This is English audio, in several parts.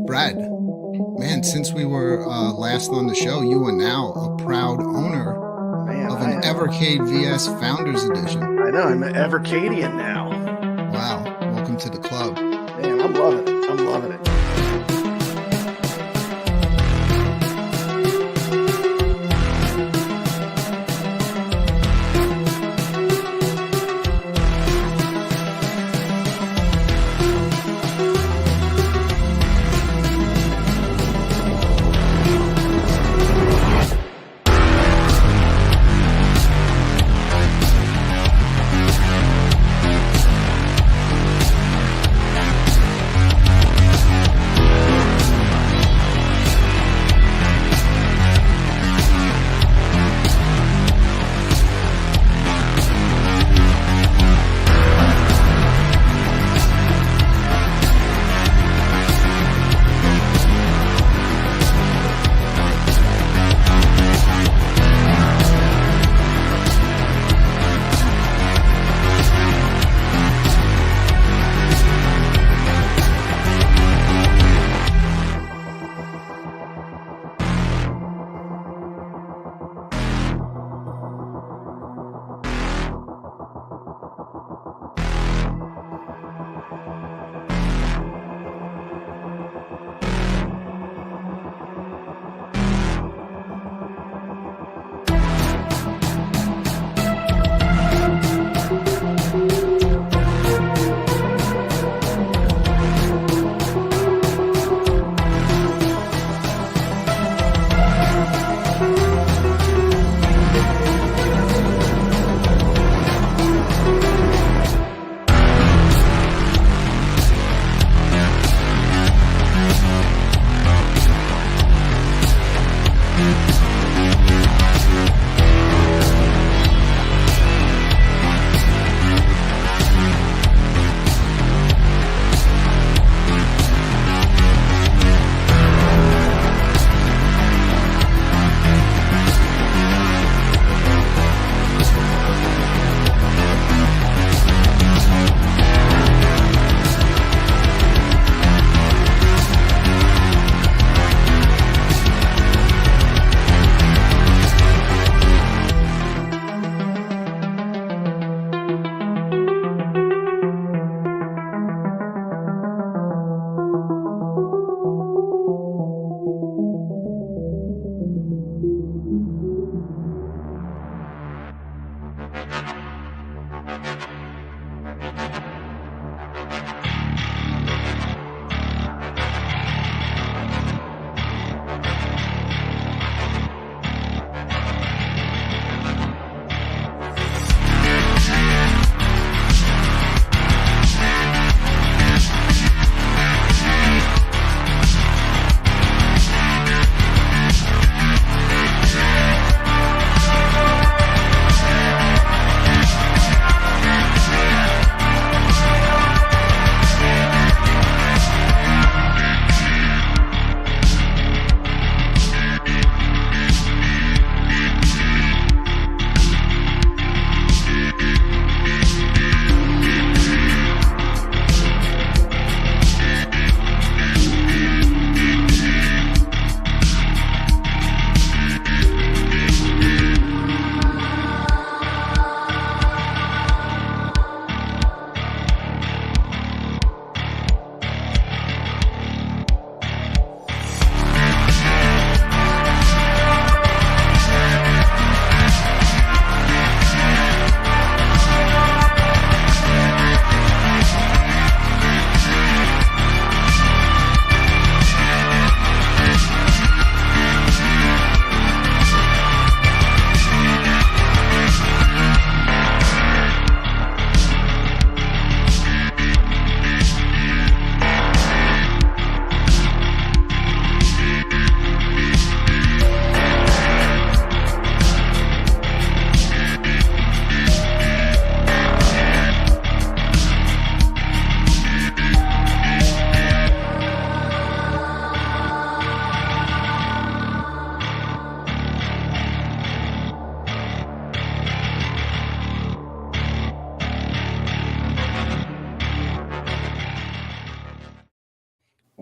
Brad, man, since we were last on the show, you are now a proud owner Man, of an Evercade VS Founders Edition. I know, I'm an Evercadian now. Wow, welcome to the club. Man, I'm loving it. I'm loving it.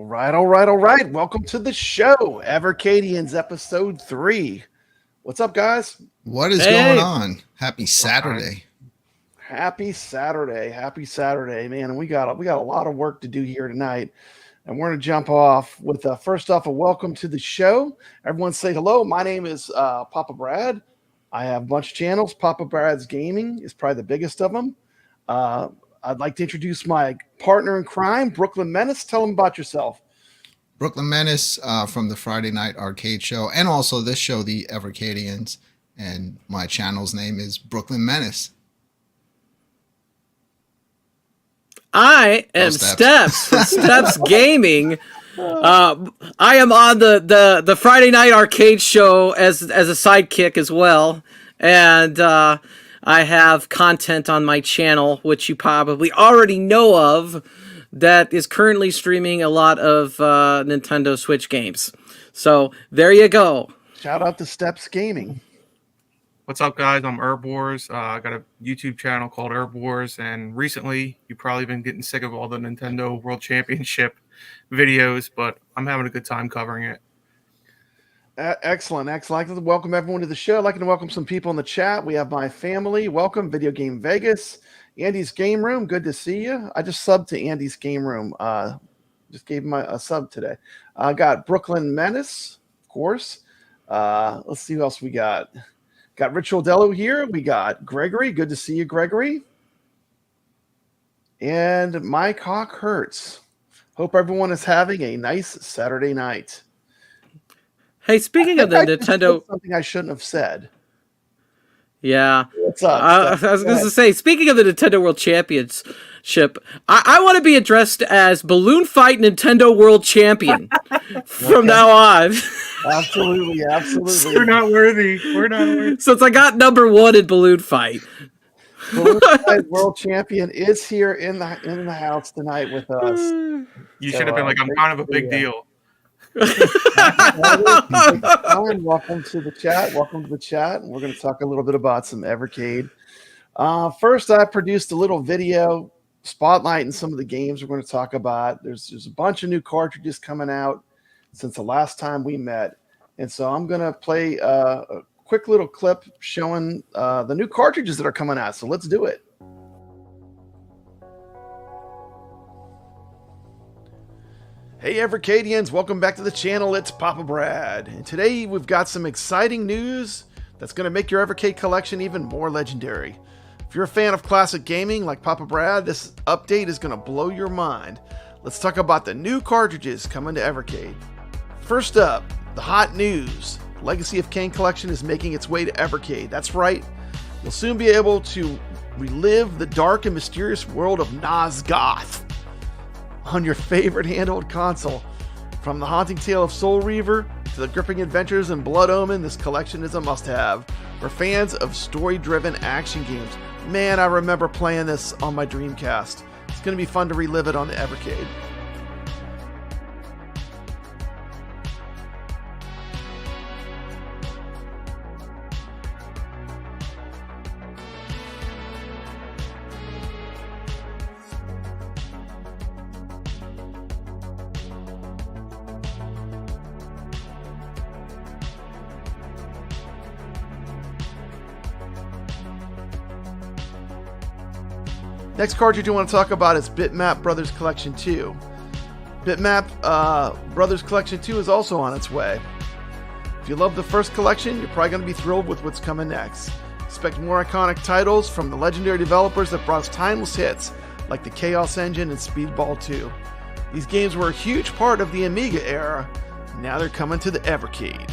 All right. Welcome to the show, Evercadians episode 3. What's up, guys? What is going on? Happy Saturday. Happy Saturday, man. And we got a lot of work to do here tonight. And we're going to jump off with first off a welcome to the show. Everyone say hello. My name is Papa Brad. I have a bunch of channels. Papa Brad's Gaming is probably the biggest of them. I'd like to introduce my partner in crime, Brooklyn Menace. Tell them about yourself. Brooklyn Menace from the Friday Night Arcade Show, and also this show, the Evercadians. And my channel's name is Brooklyn Menace. I am Steps from Steps Gaming. I am on the Friday Night Arcade Show as a sidekick as well, and I have content on my channel, which you probably already know of, that is currently streaming a lot of Nintendo Switch games. So there you go. Shout out to Steps Gaming. What's up, guys? I'm Herb Wars. I got a YouTube channel called Herb Wars, and recently you've probably been getting sick of all the Nintendo World Championship videos, but I'm having a good time covering it. Excellent. I'd like to welcome everyone to the show. I'd like to welcome some people in the chat. We have my family. Welcome, Video Game Vegas, Andy's Game Room. Good to see you. I just subbed to Andy's Game Room. Just gave him a sub today. I got Brooklyn Menace, of course. Let's see who else we got. Got Ritual Dello here. We got Gregory. Good to see you, Gregory. And my cock hurts. Hope everyone is having a nice Saturday night. Hey, speaking of the Nintendo, something I shouldn't have said. Yeah, what's up? I was going to say, speaking of the Nintendo World Championship, I want to be addressed as Balloon Fight Nintendo World Champion from now on. Absolutely. We're not worthy. Since I got number 1 in Balloon Fight. Balloon Fight World Champion is here in the house tonight with us. You should have been like, I'm kind of a big deal. Welcome to the chat. We're going to talk a little bit about some Evercade. First, I produced a little video spotlighting some of the games we're going to talk about. There's a bunch of new cartridges coming out since the last time we met, and so I'm going to play a quick little clip showing the new cartridges that are coming out. So let's do it. Hey Evercadians, welcome back to the channel. It's Papa Brad, and today we've got some exciting news that's going to make your Evercade collection even more legendary. If you're a fan of classic gaming like Papa Brad, this update is going to blow your mind. Let's talk about the new cartridges coming to Evercade. First up, the hot news. Legacy of Kain collection is making its way to Evercade. That's right, you'll soon be able to relive the dark and mysterious world of Nosgoth on your favorite handheld console. From the haunting tale of Soul Reaver to the gripping adventures in Blood Omen, this collection is a must-have for fans of story-driven action games. Man, I remember playing this on my Dreamcast. It's going to be fun to relive it on the Evercade. Next cartridge you want to talk about is Bitmap Brothers Collection 2. Bitmap Brothers Collection 2 is also on its way. If you love the first collection, you're probably going to be thrilled with what's coming next. Expect more iconic titles from the legendary developers that brought us timeless hits like the Chaos Engine and Speedball 2. These games were a huge part of the Amiga era. Now they're coming to the Evercade.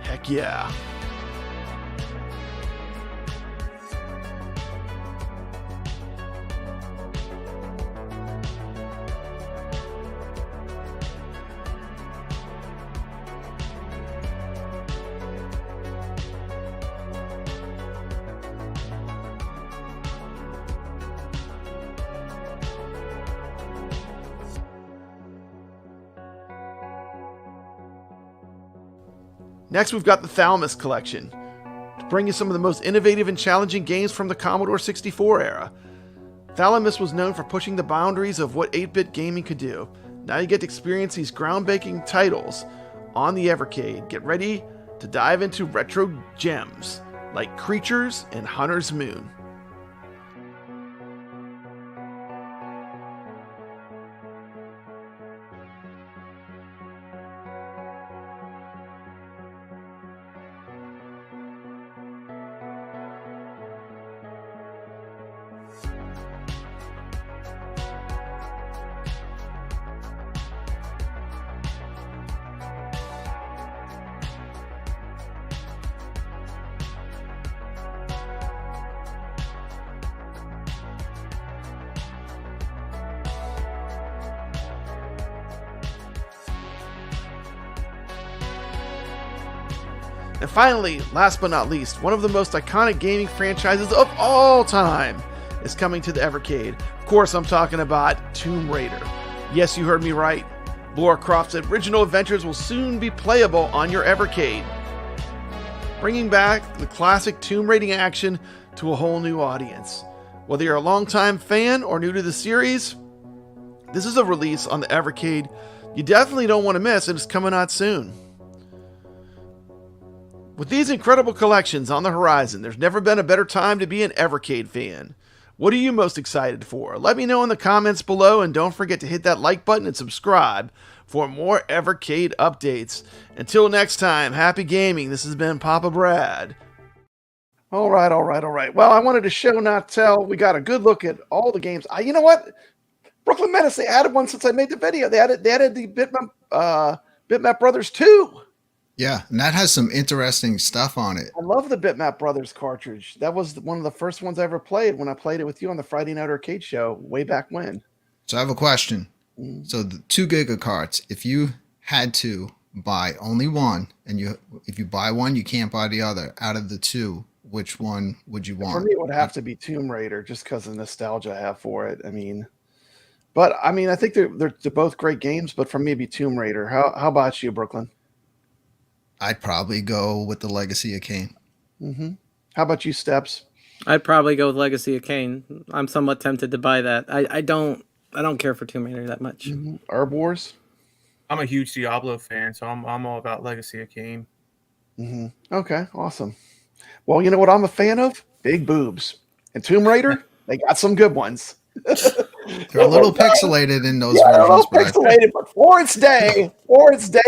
Heck yeah. Next, we've got the Thalamus Collection, to bring you some of the most innovative and challenging games from the Commodore 64 era. Thalamus was known for pushing the boundaries of what 8-bit gaming could do. Now you get to experience these groundbreaking titles on the Evercade. Get ready to dive into retro gems like Creatures and Hunter's Moon. And finally, last but not least, one of the most iconic gaming franchises of all time is coming to the Evercade. Of course, I'm talking about Tomb Raider. Yes, you heard me right. Lara Croft's original adventures will soon be playable on your Evercade, bringing back the classic Tomb Raiding action to a whole new audience. Whether you're a longtime fan or new to the series, this is a release on the Evercade you definitely don't want to miss, and it's coming out soon. With these incredible collections on the horizon, there's never been a better time to be an Evercade fan. What are you most excited for? Let me know in the comments below, and don't forget to hit that like button and subscribe for more Evercade updates. Until next time, happy gaming. This has been Papa Brad. All right. Well, I wanted to show, not tell. We got a good look at all the games. You know what? Brooklyn Menace, they added one since I made the video. They added the Bitmap Brothers 2. Yeah, and that has some interesting stuff on it. I love the Bitmap Brothers cartridge. That was one of the first ones I ever played when I played it with you on the Friday Night Arcade Show way back when. So I have a question. So the 2 giga carts, if you had to buy only one, and if you buy one, you can't buy the other, out of the 2, which one would you want? For me, it would have to be Tomb Raider, just because of the nostalgia I have for it. I think they're both great games, but for me, it'd be Tomb Raider. How about you, Brooklyn? I'd probably go with the Legacy of Kain. How about you, Steps? I'd probably go with Legacy of Kain. I'm somewhat tempted to buy that. I don't care for Tomb Raider that much. Herb Wars? I'm a huge Diablo fan, so I'm all about Legacy of Kain. Okay, awesome. Well, you know what I'm a fan of? Big boobs. And Tomb Raider, they got some good ones. They're a little pixelated in those versions. A little pixelated, but for its day,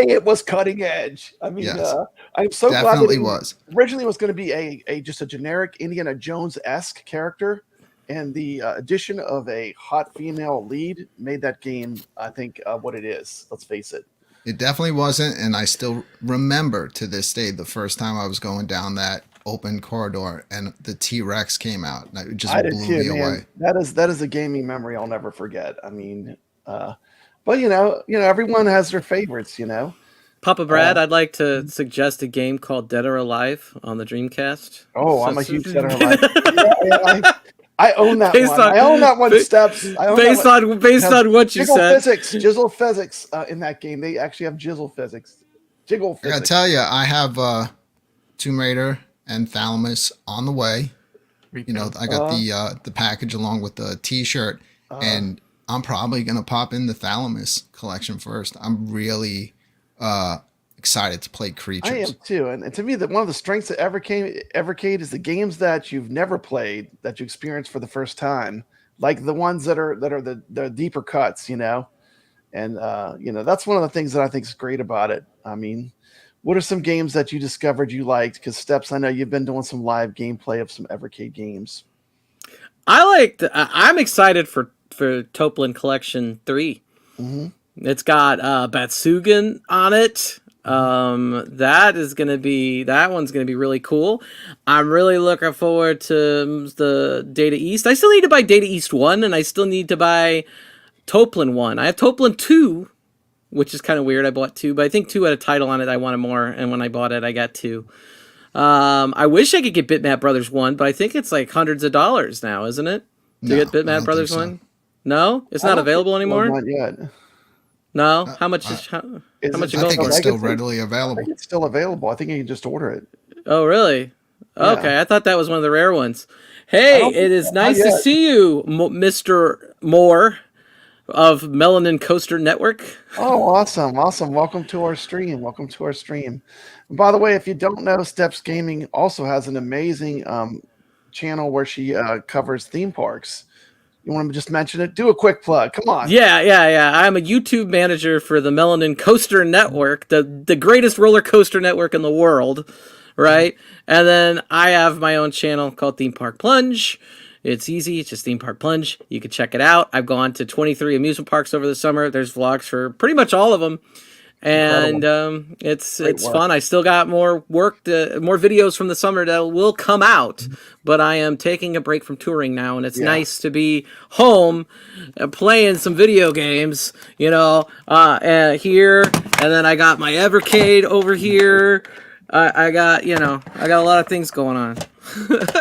it was cutting edge. I mean, yes, I'm so glad that it was. Originally, was going to be just a generic Indiana Jones-esque character, and the addition of a hot female lead made that game, I think, what it is. Let's face it. It definitely wasn't, and I still remember to this day the first time I was going down that open corridor and the T-Rex came out. It just blew me away. That is a gaming memory I'll never forget. I mean, but you know, everyone has their favorites. Papa Brad, I'd like to suggest a game called Dead or Alive on the Dreamcast. Oh, I'm a huge Dead or Alive. I own that one. I own that one, Steps. Based on what you said. Jizzle physics in that game. They actually have jizzle physics. Jiggle physics. I gotta tell you, I have Tomb Raider and Thalamus on the way. I got the package along with the T-shirt, and I'm probably gonna pop in the Thalamus collection first. I'm really excited to play Creatures. I am too, and to me, one of the strengths of Evercade is the games that you've never played that you experience for the first time, like the ones that are the deeper cuts, and that's one of the things that I think is great about it. I mean, what are some games that you discovered you liked? Because Steps, I know you've been doing some live gameplay of some Evercade games. I'm excited for Toplin Collection 3. It's got Batsugan on it. That one's gonna be really cool. I'm really looking forward to the Data East. I still need to buy Data East 1, and I still need to buy Toplin 1. I have Toplin 2, which is kind of weird. I bought 2, but I think 2 had a title on it I wanted more, and when I bought it, I got 2. I wish I could get Bitmap Brothers 1, but I think it's like hundreds of dollars now, isn't it? To get Bitmap Brothers 1? No? It's not available anymore? Not yet. No? How much? How much? I think it's still readily available. I think it's still available. I think you can just order it. Oh, really? Okay, I thought that was one of the rare ones. Hey, it is nice to see you, Mr. Moore. of Melanin Coaster Network. Oh, awesome. Awesome. Welcome to our stream. Welcome to our stream. And by the way, if you don't know, Steps Gaming also has an amazing channel where she covers theme parks. You want to just mention it? Do a quick plug. Come on. Yeah. I'm a YouTube manager for the Melanin Coaster Network, the greatest roller coaster network in the world, right? And then I have my own channel called Theme Park Plunge. It's easy. It's just Theme Park Plunge. You can check it out. I've gone to 23 amusement parks over the summer. There's vlogs for pretty much all of them. And it's fun. I still got more more videos from the summer that will come out, but I am taking a break from touring now, and it's nice to be home playing some video games, here, and then I got my Evercade over here. I got a lot of things going on.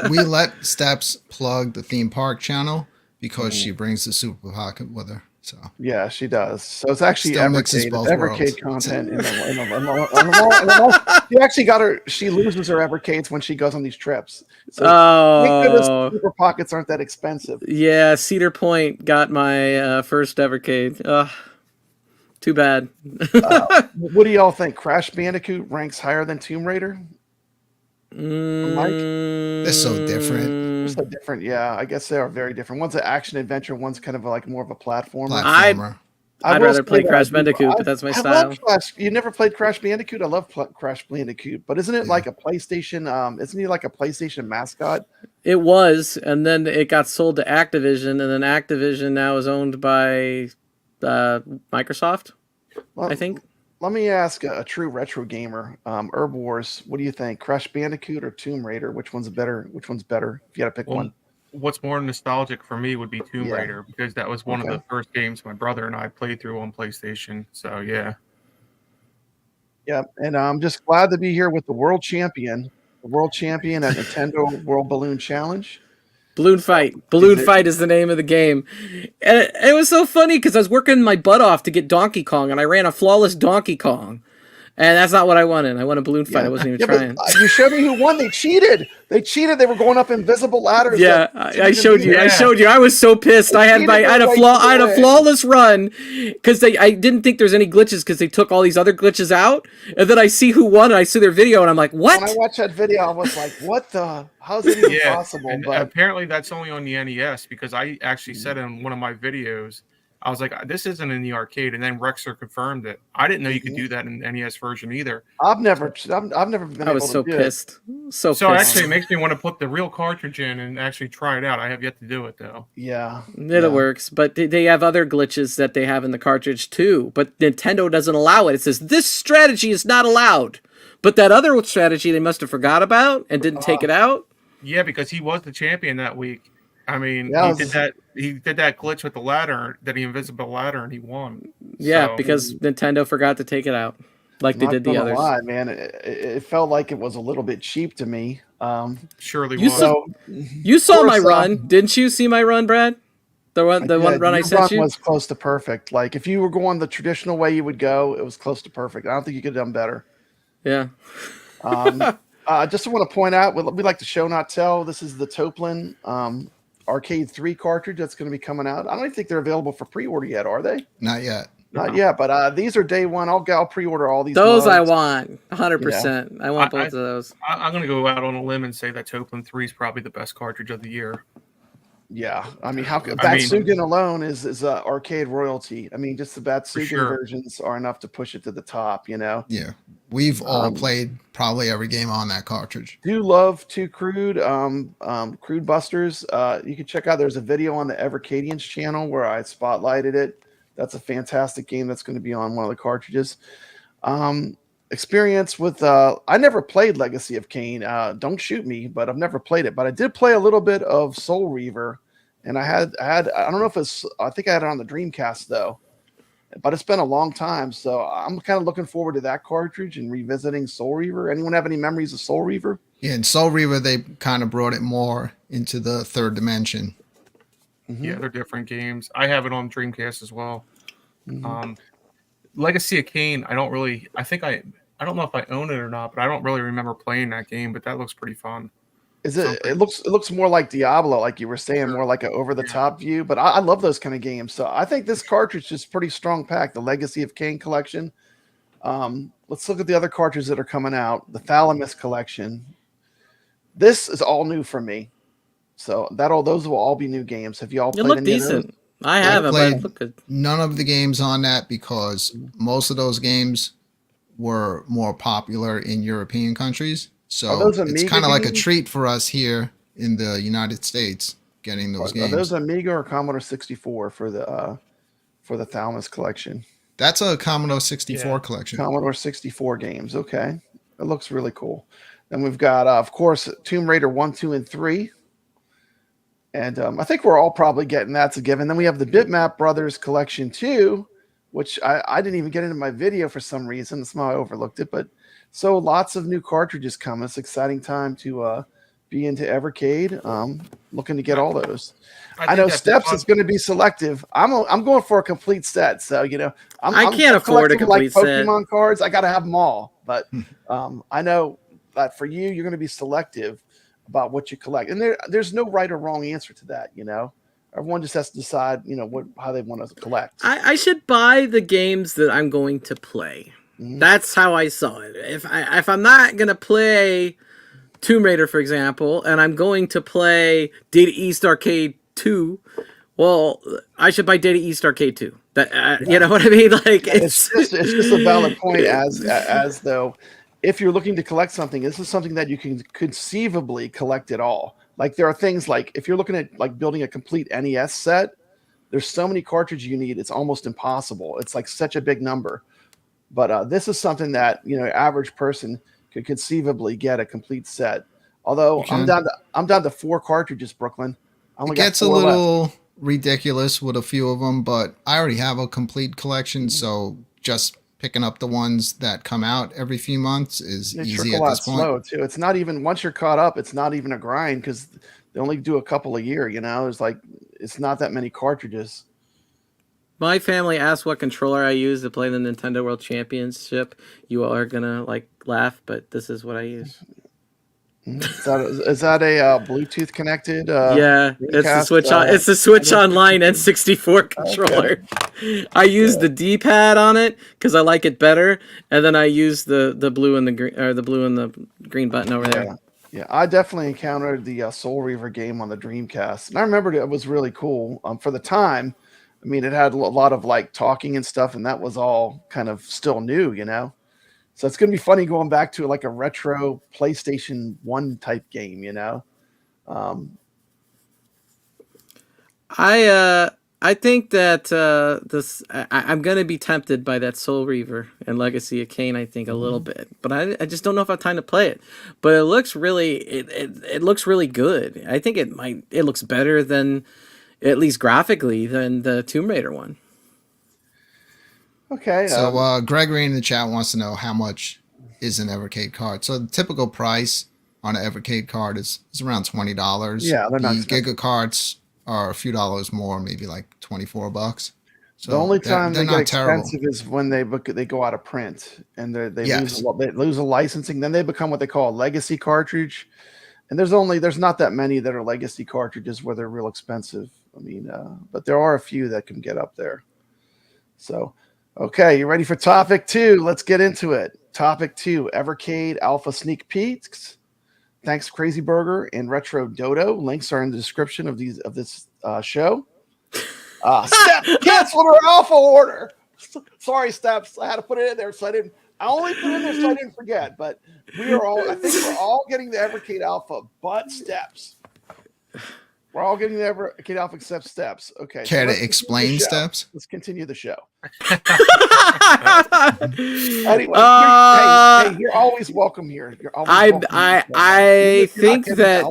We let Steps plug the theme park channel because she brings the Super Pocket with her. So yeah, she does. So it's actually Still mixes Evercade, both Evercade worlds. content. She actually got her. She loses her Evercades when she goes on these trips. So thank goodness Super Pockets aren't that expensive. Yeah, Cedar Point got my first Evercade. Too bad. What do y'all think? Crash Bandicoot ranks higher than Tomb Raider? Mike? They're so different. They're so different. Yeah, I guess they are very different. One's an action adventure. One's kind of like more of a platformer. I'd rather play Crash Bandicoot, but that's my style. You never played Crash Bandicoot? I love Crash Bandicoot, but isn't it like a PlayStation? Isn't he like a PlayStation mascot? It was, and then it got sold to Activision, and then Activision now is owned by Microsoft, I think. Let me ask a true retro gamer, Herb Wars. What do you think, Crash Bandicoot or Tomb Raider? Which one's better? Which one's better? If you had to pick one. What's more nostalgic for me would be Tomb Raider, because that was one of the first games my brother and I played through on PlayStation. So yeah. Yeah, and I'm just glad to be here with the world champion at Nintendo World Balloon Challenge. Balloon Fight. Balloon Fight is the name of the game. And it was so funny because I was working my butt off to get Donkey Kong, and I ran a flawless Donkey Kong. And that's not what I wanted. I wanted Balloon Fight. I wasn't even trying. You showed me who won. They cheated. They were going up invisible ladders. Yeah, I showed you. I showed you. I was so pissed. I had a flawless run because I didn't think there's any glitches because they took all these other glitches out. And then I see who won, and I see their video, and I'm like, what? When I watched that video, I was like, what the? How's it even possible? But apparently that's only on the NES, because I actually said in one of my videos, I was like, this isn't in the arcade, and then Rexer confirmed it. I didn't know you could do that in the NES version either. I've never been able to do it. I was so pissed. So pissed. Actually, it makes me want to put the real cartridge in and actually try it out. I have yet to do it, though. Yeah. It works, but they have other glitches that they have in the cartridge, too. But Nintendo doesn't allow it. It says, this strategy is not allowed. But that other strategy they must have forgot about and didn't take it out. Yeah, because he was the champion that week. I mean, he did that glitch with the ladder, the invisible ladder, and he won. Yeah, because Nintendo forgot to take it out, like they did the others. Lie, man, it felt like it was a little bit cheap to me. Surely you saw my run, didn't you? See my run, Brad? The one run I sent you was close to perfect. Like if you were going the traditional way you would go, it was close to perfect. I don't think you could have done better. Yeah. I just want to point out, we like to show not tell. This is the Toplin Arcade 3 cartridge that's going to be coming out. I don't even think they're available for pre-order yet, are they? Not yet. Not yet, but these are day one. I'll pre-order all these. Those I want 100%. I want both of those. I'm going to go out on a limb and say that Toplin 3 is probably the best cartridge of the year. Yeah, I mean, Batsugan alone is arcade royalty. I mean, just the Batsugan versions are enough to push it to the top. Yeah, we've all played probably every game on that cartridge. Do love Too Crude, Crude Busters. You can check out. There's a video on the Evercadians channel where I spotlighted it. That's a fantastic game that's going to be on one of the cartridges. Experience with I never played Legacy of Kain. Don't shoot me, but I've never played it. But I did play a little bit of Soul Reaver, and I had I don't know if it's I think I had it on the Dreamcast though. But it's been a long time, so I'm kind of looking forward to that cartridge and revisiting Soul Reaver. Anyone have any memories of Soul Reaver? Yeah, in Soul Reaver they kind of brought it more into the third dimension. Mm-hmm. Yeah, they're different games. I have it on Dreamcast as well. Mm-hmm. Legacy of Kain, I don't know if I own it or not, but I don't really remember playing that game, but that looks pretty fun. Is it? It looks more like Diablo, like you were saying, more like an over the top view. But I love those kind of games. So I think this cartridge is pretty strong pack. The Legacy of Kain collection. Let's look at the other cartridges that are coming out. The Thalamus collection. This is all new for me. So those will all be new games. Have you all played look any decent. of those? I haven't, but it look good. None of the games on that because most of those games were more popular in European countries. So it's kind of like a treat for us here in the United States getting those games. Are those Amiga or Commodore 64 for the Thalamus collection? That's a Commodore 64 collection. Commodore 64 games. Okay. That looks really cool. Then we've got, of course, Tomb Raider 1, 2, and 3. And I think we're all probably getting that's a given. Then we have the Bitmap Brothers Collection 2, which I didn't even get into my video for some reason. Somehow I overlooked it. But so lots of new cartridges coming. It's an exciting time to be into Evercade. Looking to get all those. I know Steps is going to be selective. I'm going for a complete set. So, I can't afford a complete set. Like Pokemon cards, I got to have them all. But I know that for you, you're going to be selective about what you collect, and there's no right or wrong answer to that. Everyone just has to decide, how they want to collect. I should buy the games that I'm going to play. That's how I saw it. If I'm not gonna play Tomb Raider, for example, and I'm going to play Data East Arcade 2, well, I should buy Data East Arcade 2. That you know what I mean? Like it's just a valid point. As though, if you're looking to collect something, this is something that you can conceivably collect it all. Like there are things like if you're looking at like building a complete NES set, there's so many cartridges you need, it's almost impossible. It's like such a big number. But this is something that average person could conceivably get a complete set. Although I'm down to 4 cartridges, Brooklyn. It gets a little ridiculous with a few of them, but I already have a complete collection, so just picking up the ones that come out every few months is easy at this point. Slow too. It's not even once you're caught up. It's not even a grind because they only do a couple a year. It's not that many cartridges. My family asked what controller I use to play the Nintendo World Championship. You all are gonna laugh, but this is what I use. Is that a Bluetooth connected? Yeah, it's the Switch on. It's the Switch Online N64 controller. Okay. I use the D-pad on it because I like it better, and then I use the blue and the green, or the blue and the green button over there. Yeah, I definitely encountered the Soul Reaver game on the Dreamcast, and I remembered it was really cool for the time. I mean, it had a lot of talking and stuff, and that was all kind of still new, So it's going to be funny going back to like a retro PlayStation 1 type game, I think that I'm going to be tempted by that Soul Reaver and Legacy of Kain, I think, a little bit. But I just don't know if I have time to play it. But it looks really it looks really good. I think it looks better than, at least graphically, than the Tomb Raider one. Okay. So Gregory in the chat wants to know how much is an Evercade card. So the typical price on an Evercade card is around $20. Yeah, they're not expensive. Giga cards are a few dollars more, maybe like $24. So the only time they get terrible. Expensive is when they go out of print and they lose a licensing. Then they become what they call a legacy cartridge. And there's not that many that are legacy cartridges where they're real expensive. I mean, but there are a few that can get up there. So. Okay, you ready for topic 2? Let's get into it. Topic 2, Evercade ALPHA sneak peeks. Thanks, Crazy Burger and Retro Dodo. Links are in the description of this show. Steps canceled her alpha order. Sorry, Steps. I had to put it in there I only put it in there so I didn't forget. But I think we're all getting the Evercade ALPHA, but Steps. We're all getting the Evercade ALPHA except Steps. Okay. Care to explain Steps? Let's continue the show. Anyway, you're always welcome here. I think that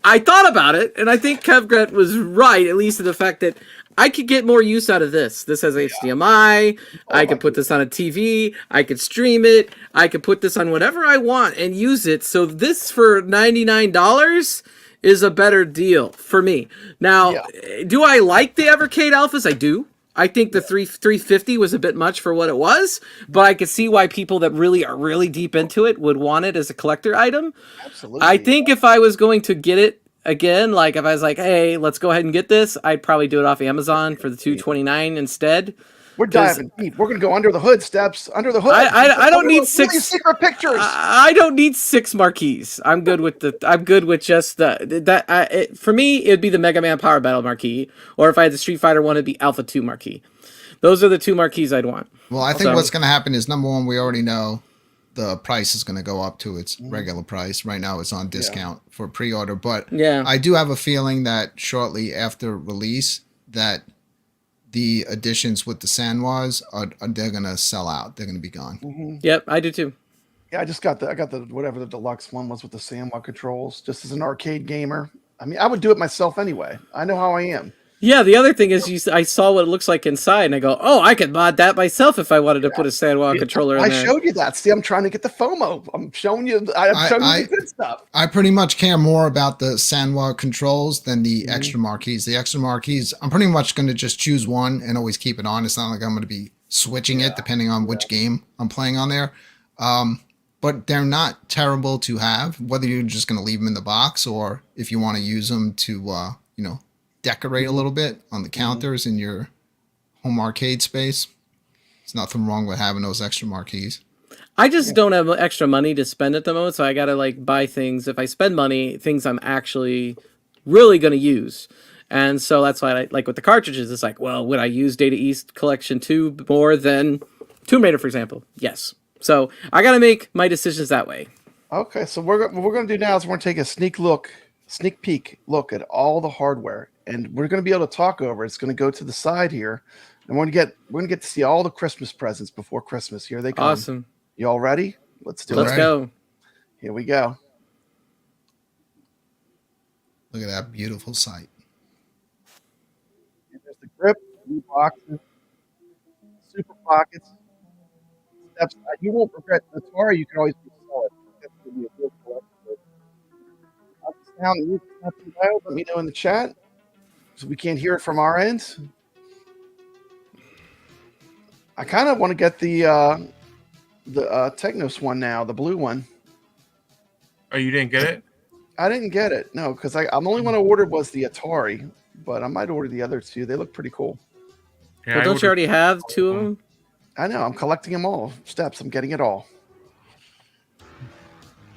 I thought about it, and I think Kevgret was right, at least in the fact that I could get more use out of this. This has HDMI. I could put this on a TV. I could stream it. I could put this on whatever I want and use it. So this for $99 is a better deal for me. Now, do I like the Evercade Alphas? I do. I think the 350 was a bit much for what it was, but I could see why people that really are really deep into it would want it as a collector item. Absolutely. I think if I was going to get it again, like if I was like, hey, let's go ahead and get this, I'd probably do it off Amazon for the 229 instead. We're diving deep. We're gonna go under the hood, Steps. Under the hood. I don't need six secret pictures. I don't need 6 marquees. I'm good with just for me, it'd be the Mega Man Power Battle marquee, or if I had the Street Fighter one, it'd be Alpha 2 marquee. Those are the 2 marquees I'd want. Well, I think what's going to happen is, number one, we already know the price is going to go up to its regular price. Right now it's on discount for pre-order, but I do have a feeling that shortly after release that the editions with the Sanwas they're going to sell out. They're going to be gone. Yep, I do too. Yeah, I got the whatever the deluxe one was with the Sanwa controls, just as an arcade gamer. I mean, I would do it myself anyway. I know how I am. Yeah, the other thing is I saw what it looks like inside, and I go, oh, I could mod that myself if I wanted to put a Sanwa controller in there. I showed you that. See, I'm trying to get the FOMO. I'm showing you the good stuff. I pretty much care more about the Sanwa controls than the extra marquees. The extra marquees, I'm pretty much going to just choose one and always keep it on. It's not like I'm going to be switching it depending on which game I'm playing on there. But they're not terrible to have, whether you're just going to leave them in the box or if you want to use them to, decorate a little bit on the counters in your home arcade space. There's nothing wrong with having those extra marquees. I just don't have extra money to spend at the moment, so I gotta like buy things. If I spend money, things I'm actually really gonna use. And so that's why I like with the cartridges, it's like, well, would I use Data East Collection 2 more than Tomb Raider, for example? Yes. So I gotta make my decisions that way. Okay, so what we're gonna do now is we're gonna take a sneak peek look at all the hardware. And we're going to be able to talk over it. It's going to go to the side here, and we're going to get to see all the Christmas presents before Christmas. Here they come. Awesome. You all ready? Let's go. Here we go. Look at that beautiful sight. And there's the grip, new boxes, super pockets. Steps. You won't regret the Atari. You can always sell it. That's going to be a good collection. Let me know in the chat. So we can't hear it from our end. I kind of want to get the Technos one now, the blue one. Oh, you didn't get it? I didn't get it, no, because I'm the only one I ordered was the Atari, but I might order the other 2. They look pretty cool. Yeah, well, don't you already have 2 of them? I know. I'm collecting them all. Steps. I'm getting it all.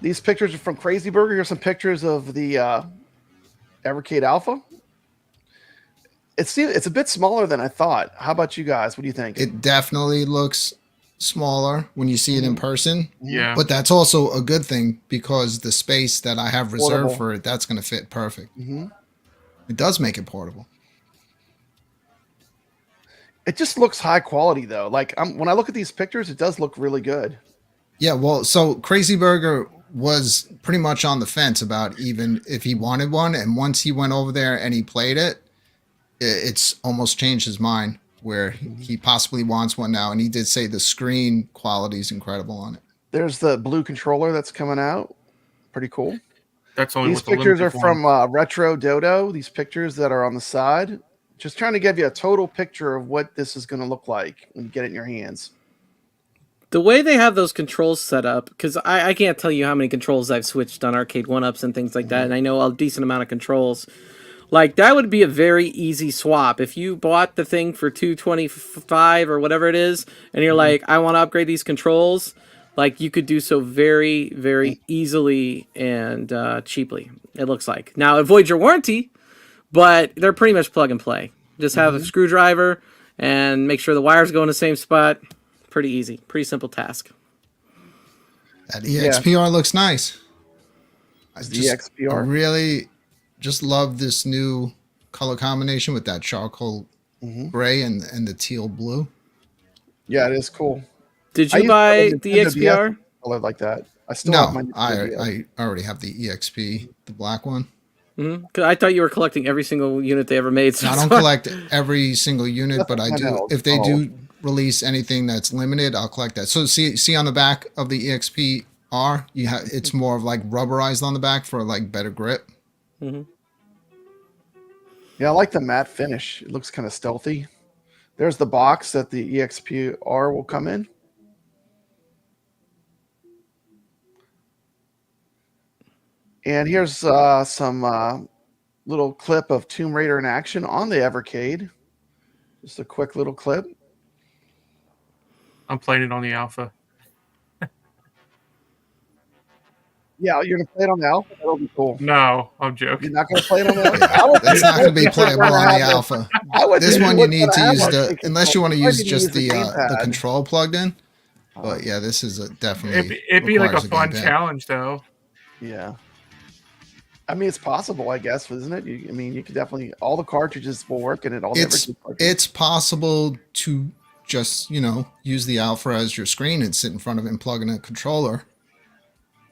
These pictures are from Crazy Burger. Here's some pictures of the Evercade ALPHA. It's a bit smaller than I thought. How about you guys? What do you think? It definitely looks smaller when you see it in person. Yeah. But that's also a good thing because the space that I have reserved for it, that's going to fit perfect. It does make it portable. It just looks high quality though. Like when I look at these pictures, it does look really good. Yeah, well, so Crazy Burger was pretty much on the fence about even if he wanted one, and once he went over there and he played it, it's almost changed his mind where he possibly wants one now, and he did say the screen quality is incredible on it. There's the blue controller that's coming out. Pretty cool. That's only these pictures are from Retro Dodo. These pictures that are on the side. Just trying to give you a total picture of what this is going to look like when you get it in your hands. The way they have those controls set up, because I can't tell you how many controls I've switched on arcade 1-ups and things like that, and I know a decent amount of controls. Like, that would be a very easy swap. If you bought the thing for $225 or whatever it is, and you're like, I want to upgrade these controls, like, you could do so very, very easily and cheaply, it looks like. Now, avoid your warranty, but they're pretty much plug and play. Just have a screwdriver and make sure the wires go in the same spot. Pretty easy. Pretty simple task. That EXPR looks nice. EXPR. I really just love this new color combination with that charcoal gray and the teal blue. Yeah, it is cool. Did you buy the EXPR? Color like that. I still have my I already have the EXP, the black one. Cause I thought you were collecting every single unit they ever made. So I don't collect every single unit, but I do. If they do release anything that's limited, I'll collect that. So see on the back of the EXPR, it's more of like rubberized on the back for like better grip. Yeah, I like the matte finish. It looks kind of stealthy. There's the box that the EXPR will come in. And here's some little clip of Tomb Raider in action on the Evercade. Just a quick little clip. I'm playing it on the alpha. Yeah, you're gonna play it on the alpha. That'll be cool. No, I'm joking. You're not gonna play it on the alpha. Yeah, that's not going to be playable on the alpha. This one you need to use unless you want to use just the control plugged in. But yeah, this is definitely. It'd be like a fun challenge, though. Yeah. I mean, it's possible, I guess, isn't it? I mean, you could definitely, all the cartridges will work in it. It's possible to just, use the alpha as your screen and sit in front of it and plug in a controller.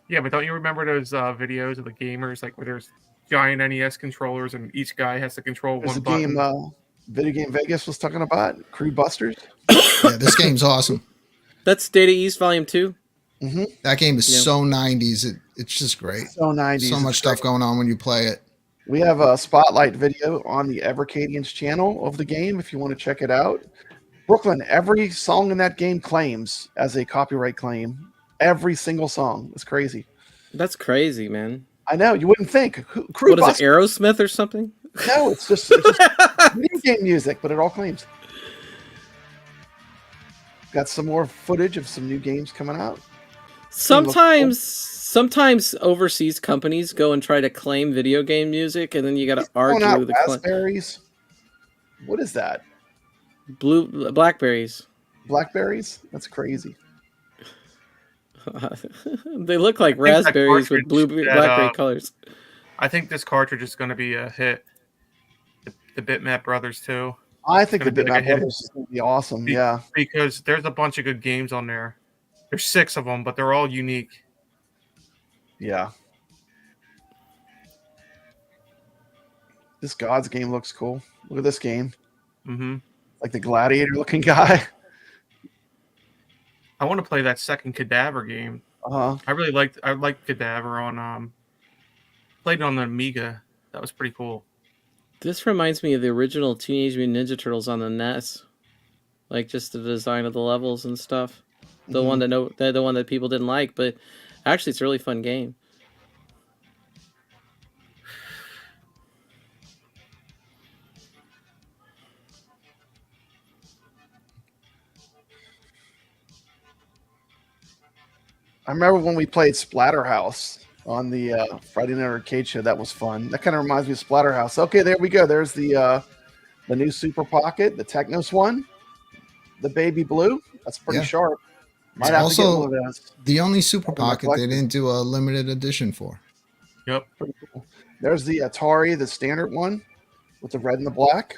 Yeah, but don't you remember those videos of the gamers, like where there's giant NES controllers and each guy has to control one button? Game, Video Game Vegas was talking about, Crew Busters. Yeah, this game's awesome. That's Data East Volume 2. Mm-hmm. That game is so 90s. It's just great. So 90s. So much stuff going on when you play it. We have a spotlight video on the Evercadians channel of the game if you want to check it out. Brooklyn, every song in that game claims as a copyright claim. Every single song. It's crazy. That's crazy, man. I know. You wouldn't think. What is it, Aerosmith or something? No, it's just video game music, but it all claims. Got some more footage of some new games coming out. Sometimes overseas companies go and try to claim video game music, and then you got to argue with the raspberries. What is that? Blackberries. Blackberries? That's crazy. They look like raspberries with blackberry colors. I think this cartridge is going to be a hit. The Bitmap Brothers too. I think the Bitmap Brothers is going to be awesome. Yeah, because there's a bunch of good games on there. There's 6 of them, but they're all unique. Yeah. This Gods game looks cool. Look at this game. Mm-hmm. Like the gladiator-looking guy. I want to play that second Cadaver game. I liked Cadaver on played it on the Amiga. That was pretty cool. This reminds me of the original Teenage Mutant Ninja Turtles on the NES. Like just the design of the levels and stuff. The one that people didn't like, but actually it's a really fun game. I remember when we played Splatterhouse on the Friday Night Arcade show. That was fun. That kind of reminds me of Splatterhouse. Okay, there we go. There's the new Super Pocket, the Technos one, the Baby Blue. That's pretty sharp. Might have also to get one of those. The only Super Pocket they didn't do a limited edition for. Yep. Pretty cool. There's the Atari, the standard one with the red and the black.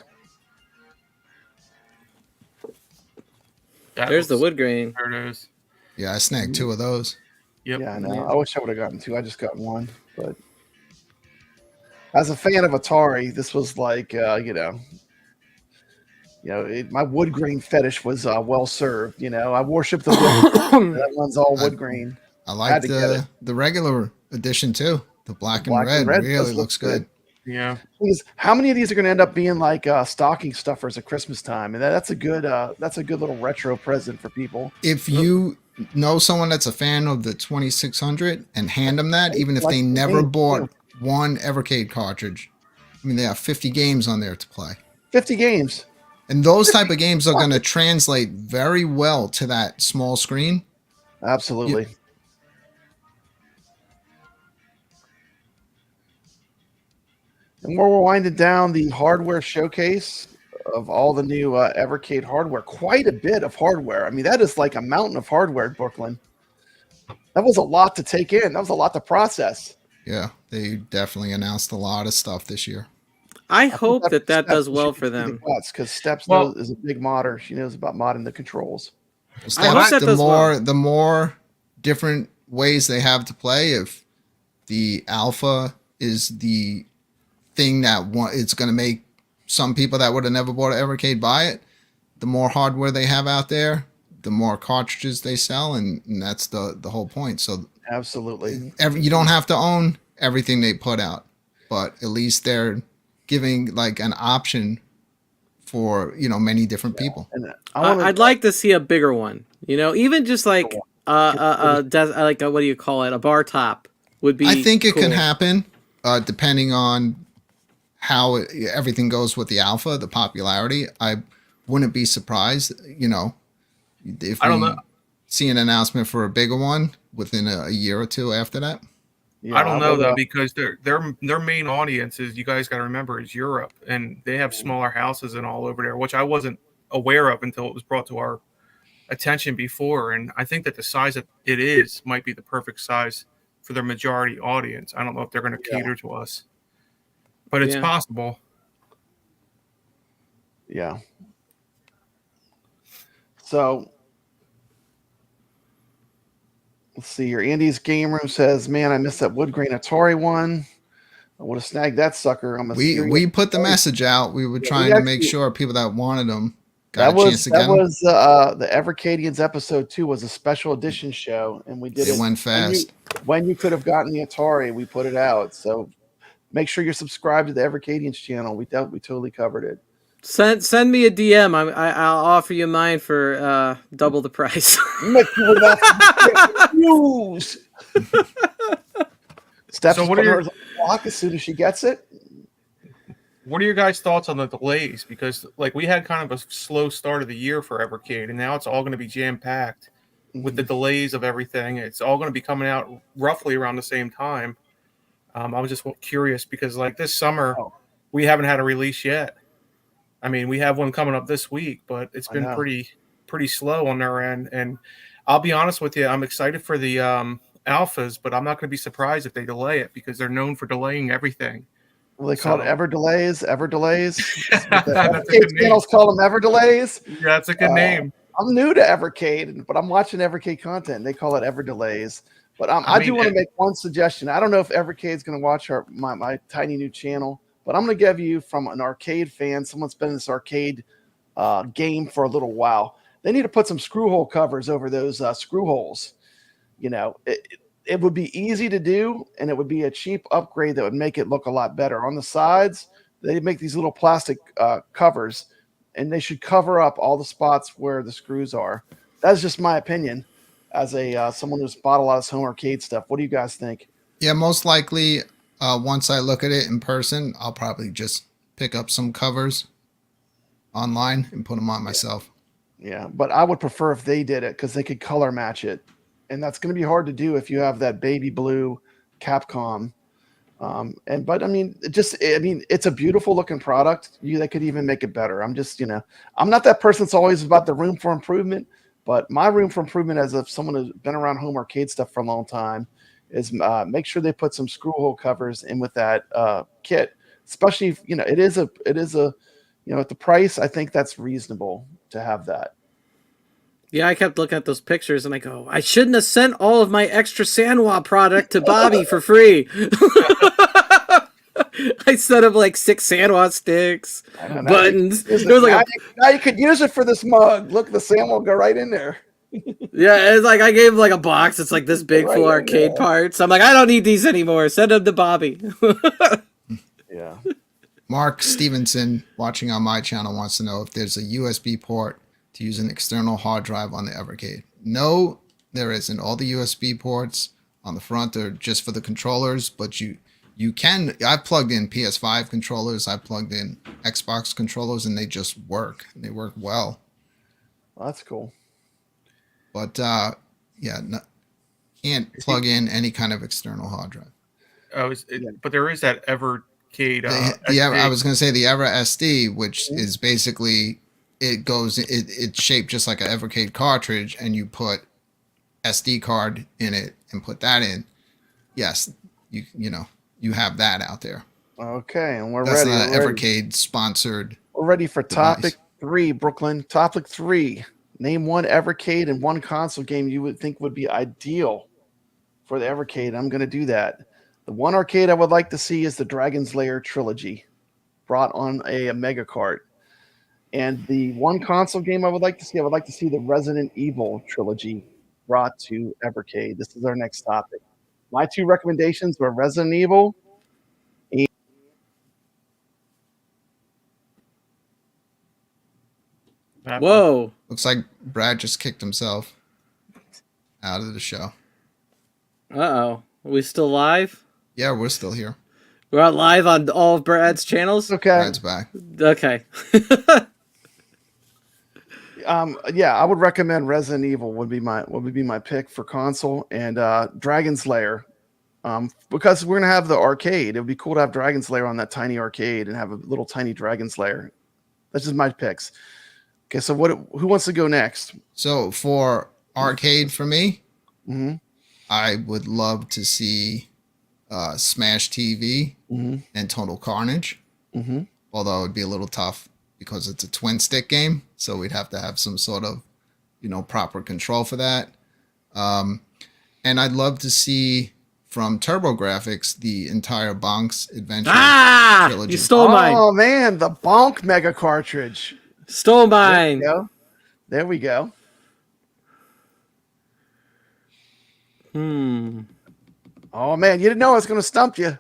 There's the wood grain. There it is. Yeah, I snagged 2 of those. Yep. Yeah, I know. I wish I would have gotten 2. I just got 1. But as a fan of Atari, this was like, my wood grain fetish was well served. I worship the wood. That one's all wood grain. I like the regular edition too. The black and red really looks good. Yeah. Because how many of these are going to end up being like stocking stuffers at Christmas time? And that's a good little retro present for people. If you know someone that's a fan of the 2600 and hand them that, even if they never bought one Evercade cartridge, I mean, they have 50 games on there to play. 50 games. And those type of games are going to translate very well to that small screen. Absolutely. And we're winding down the hardware showcase of all the new Evercade hardware. Quite a bit of hardware. I mean, that is like a mountain of hardware, Brooklyn. That was a lot to take in. That was a lot to process. Yeah, they definitely announced a lot of stuff this year. I hope that does well for them. Because Steps is a big modder. She knows about modding the controls. The more different ways they have to play, if the alpha is the thing that it's going to make some people that would have never bought an Evercade buy it, the more hardware they have out there, the more cartridges they sell, and that's the whole point. So absolutely, you don't have to own everything they put out, but at least they're giving like an option for many different people. And I'd like to see a bigger one. Even just like like what do you call it? A bar top would be. I think it cool. can happen, depending on how everything goes with the alpha, the popularity. I wouldn't be surprised, if I don't we know. see an announcement for a bigger one within a year or two after that. Yeah, I don't know though, because their main audience is, you guys got to remember, is Europe, and they have smaller houses and all over there, which I wasn't aware of until it was brought to our attention before. And I think that the size that it is might be the perfect size for their majority audience. I don't know if they're going to cater to us, but it's possible. Yeah. So let's see here. Andy's game room says, "Man, I missed that wood grain Atari one. I would have snagged that sucker." We put the message out. We were trying to make sure people that wanted them got a chance to get them. That was the Evercadians episode 2 was a special edition show, and we did it. It went fast. When you could have gotten the Atari, we put it out. So make sure you're subscribed to the Evercadians channel. We totally covered it. Send me a DM. I'll offer you mine for double the price. Steps So what are your block as soon as she gets it? What are your guys' thoughts on the delays? Because like we had kind of a slow start of the year for Evercade, and now it's all going to be jam packed with the delays of everything. It's all going to be coming out roughly around the same time. I was just curious because like this summer we haven't had a release yet. I mean, we have one coming up this week, but it's been pretty slow on their end. And I'll be honest with you, I'm excited for the alphas, but I'm not going to be surprised if they delay it because they're known for delaying everything. Well, they call it Ever Delays. Evercade channels call them Ever Delays. Yeah, that's a good name. I'm new to Evercade, but I'm watching Evercade content. They call it Ever Delays. But I do want to make one suggestion. I don't know if Evercade is going to watch my tiny new channel, but I'm going to give you, from an arcade fan, someone's been in this arcade game for a little while. They need to put some screw hole covers over those screw holes. It would be easy to do, and it would be a cheap upgrade that would make it look a lot better. On the sides, they make these little plastic covers, and they should cover up all the spots where the screws are. That's just my opinion as someone who's bought a lot of home arcade stuff. What do you guys think? Yeah, most likely, once I look at it in person, I'll probably just pick up some covers online and put them on myself. Yeah, but I would prefer if they did it because they could color match it. And that's going to be hard to do if you have that baby blue Capcom. But I mean, it's a beautiful looking product. They could even make it better. I'm not that person that's always about the room for improvement, but my room for improvement as someone who's been around home arcade stuff for a long time is make sure they put some screw hole covers in with that kit, especially if, it is a, at the price, I think that's reasonable to have that. Yeah, I kept looking at those pictures and I go, I shouldn't have sent all of my extra Sanwa product to Bobby for free. I sent him like 6 Sanwa sticks, buttons. Now you could use it for this mug. Look, the Sanwa will go right in there. Yeah, it's like I gave him like a box. It's like this big full arcade parts. I'm like, I don't need these anymore. Send them to Bobby. Yeah. Mark Stevenson, watching on my channel, wants to know if there's a USB port to use an external hard drive on the Evercade. No, there isn't. All the USB ports on the front are just for the controllers, but you can. I've plugged in PS5 controllers, I plugged in Xbox controllers, and they just work. They work well. Well, that's cool. But can't plug in any kind of external hard drive. But there is that Evercade. I was going to say the Ever SD, which is basically it's shaped just like an Evercade cartridge, and you put SD card in it and put that in. Yes, you have that out there. Okay, and That's ready. That's not Evercade sponsored. We're ready for device. topic 3, Brooklyn. Topic 3. Name one Evercade and one console game you would think would be ideal for the Evercade. I'm going to do that. The one arcade I would like to see is the Dragon's Lair trilogy brought on a Mega Cart. And the one console game I would like to see the Resident Evil trilogy brought to Evercade. This is our next topic. My 2 recommendations were Resident Evil Whoa. Looks like Brad just kicked himself out of the show. Uh-oh. Are we still live? Yeah, we're still here. We're out live on all of Brad's channels? Okay. Brad's back. Okay. Yeah, I would recommend Resident Evil would be my pick for console, and Dragon's Lair. Because we're gonna have the arcade. It would be cool to have Dragon's Lair on that tiny arcade and have a little tiny Dragon's Lair. That's just my picks. Okay, so who wants to go next? So for arcade for me, Mm-hmm. I would love to see Smash TV and Total Carnage. Mm-hmm. Although it would be a little tough because it's a twin stick game, so we'd have to have some sort of, proper control for that. And I'd love to see from TurboGrafx the entire Bonk's Adventure trilogy. You stole mine. Oh man, the Bonk Mega cartridge. Stole mine. There we go. Oh man, you didn't know I was going to stump you.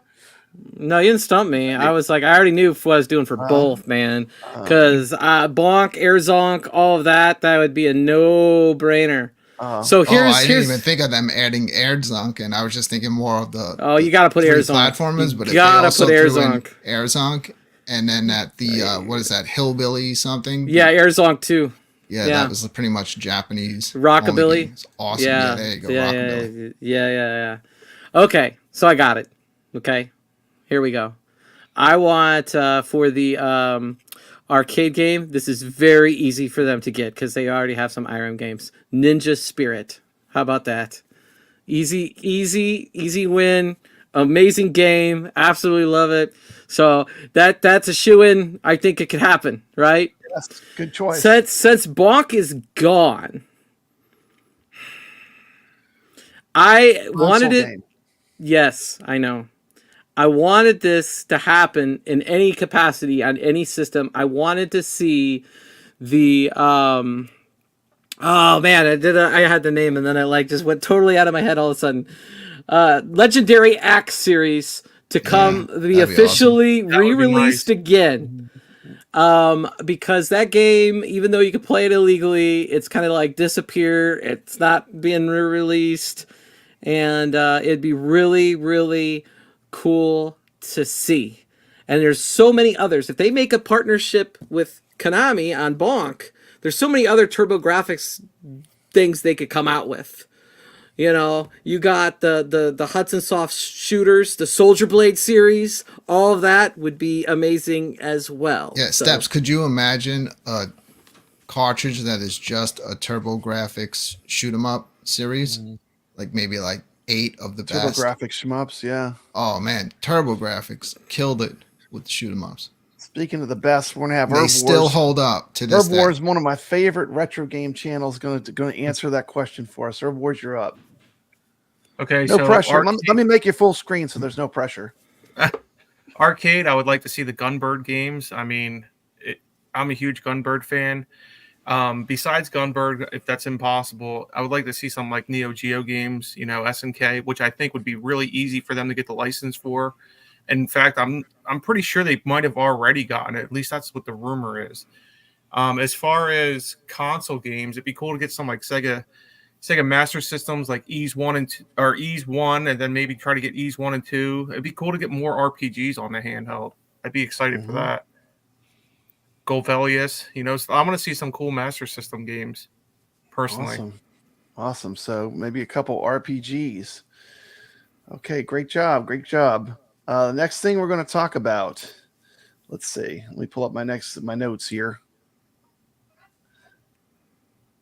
No, you didn't stump me. I was like, I already knew what I was doing for both, man. Because Bonk, Air Zonk, all of that would be a no-brainer. So here's I didn't even think of them adding Air Zonk, and I was just thinking more of the. Oh, you got to put Air Zonk. Platformers, but you gotta if they also put Air threw in Zonk. Air Zonk, and then at the what is that, Hillbilly something? Yeah, Air Zonk too. Yeah, that was pretty much Japanese. Rockabilly. It's awesome. Yeah, there you go. Rockabilly. Yeah. Okay, so I got it. Okay, here we go. I want for the arcade game. This is very easy for them to get because they already have some IRM games. Ninja Spirit. How about that? Easy win. Amazing game. Absolutely love it. So that's a shoo-in. I think it could happen, right? Yes, good choice. Since Bonk is gone, I wanted it. Game. Yes, I know. I wanted this to happen in any capacity on any system. I wanted to see the oh man, I had the name and then I just went totally out of my head all of a sudden. Legendary Axe series to be officially awesome. re-released again. Because that game, even though you could play it illegally, it's kind of like disappear. It's not being re-released, and it'd be really, really cool to see. And there's so many others. If they make a partnership with Konami on Bonk, there's so many other TurboGrafx things they could come out with. You got the Hudson Soft shooters, the Soldier Blade series, all of that would be amazing as well. Yeah, Steps, could you imagine a cartridge that is just a TurboGrafx shoot 'em up series? Like maybe 8 of the best. TurboGrafx shmups, yeah. Oh man, TurboGrafx killed it with the shoot 'em ups. Speaking of the best, we're gonna have They Herb still Wars. hold up to this Herb day. Wars, one of my favorite retro game channels, going to answer that question for us. Herb Wars, you're up. Okay, No so pressure. Let me make you full screen so there's no pressure. Arcade, I would like to see the Gunbird games. I mean, I'm a huge Gunbird fan. Besides Gunbird, if that's impossible, I would like to see some like Neo Geo games, SNK, which I think would be really easy for them to get the license for. In fact, I'm pretty sure they might have already gotten it. At least that's what the rumor is. As far as console games, it'd be cool to get some like Sega Master Systems, like Ease 1 and 2, or Ease 1, and then maybe try to get Ease 1 and 2. It'd be cool to get more RPGs on the handheld. I'd be excited for that. Golvelius, so I'm going to see some cool Master System games, personally. Awesome. So maybe a couple RPGs. Okay, great job. The next thing we're going to talk about. Let's see. Let me pull up my notes here.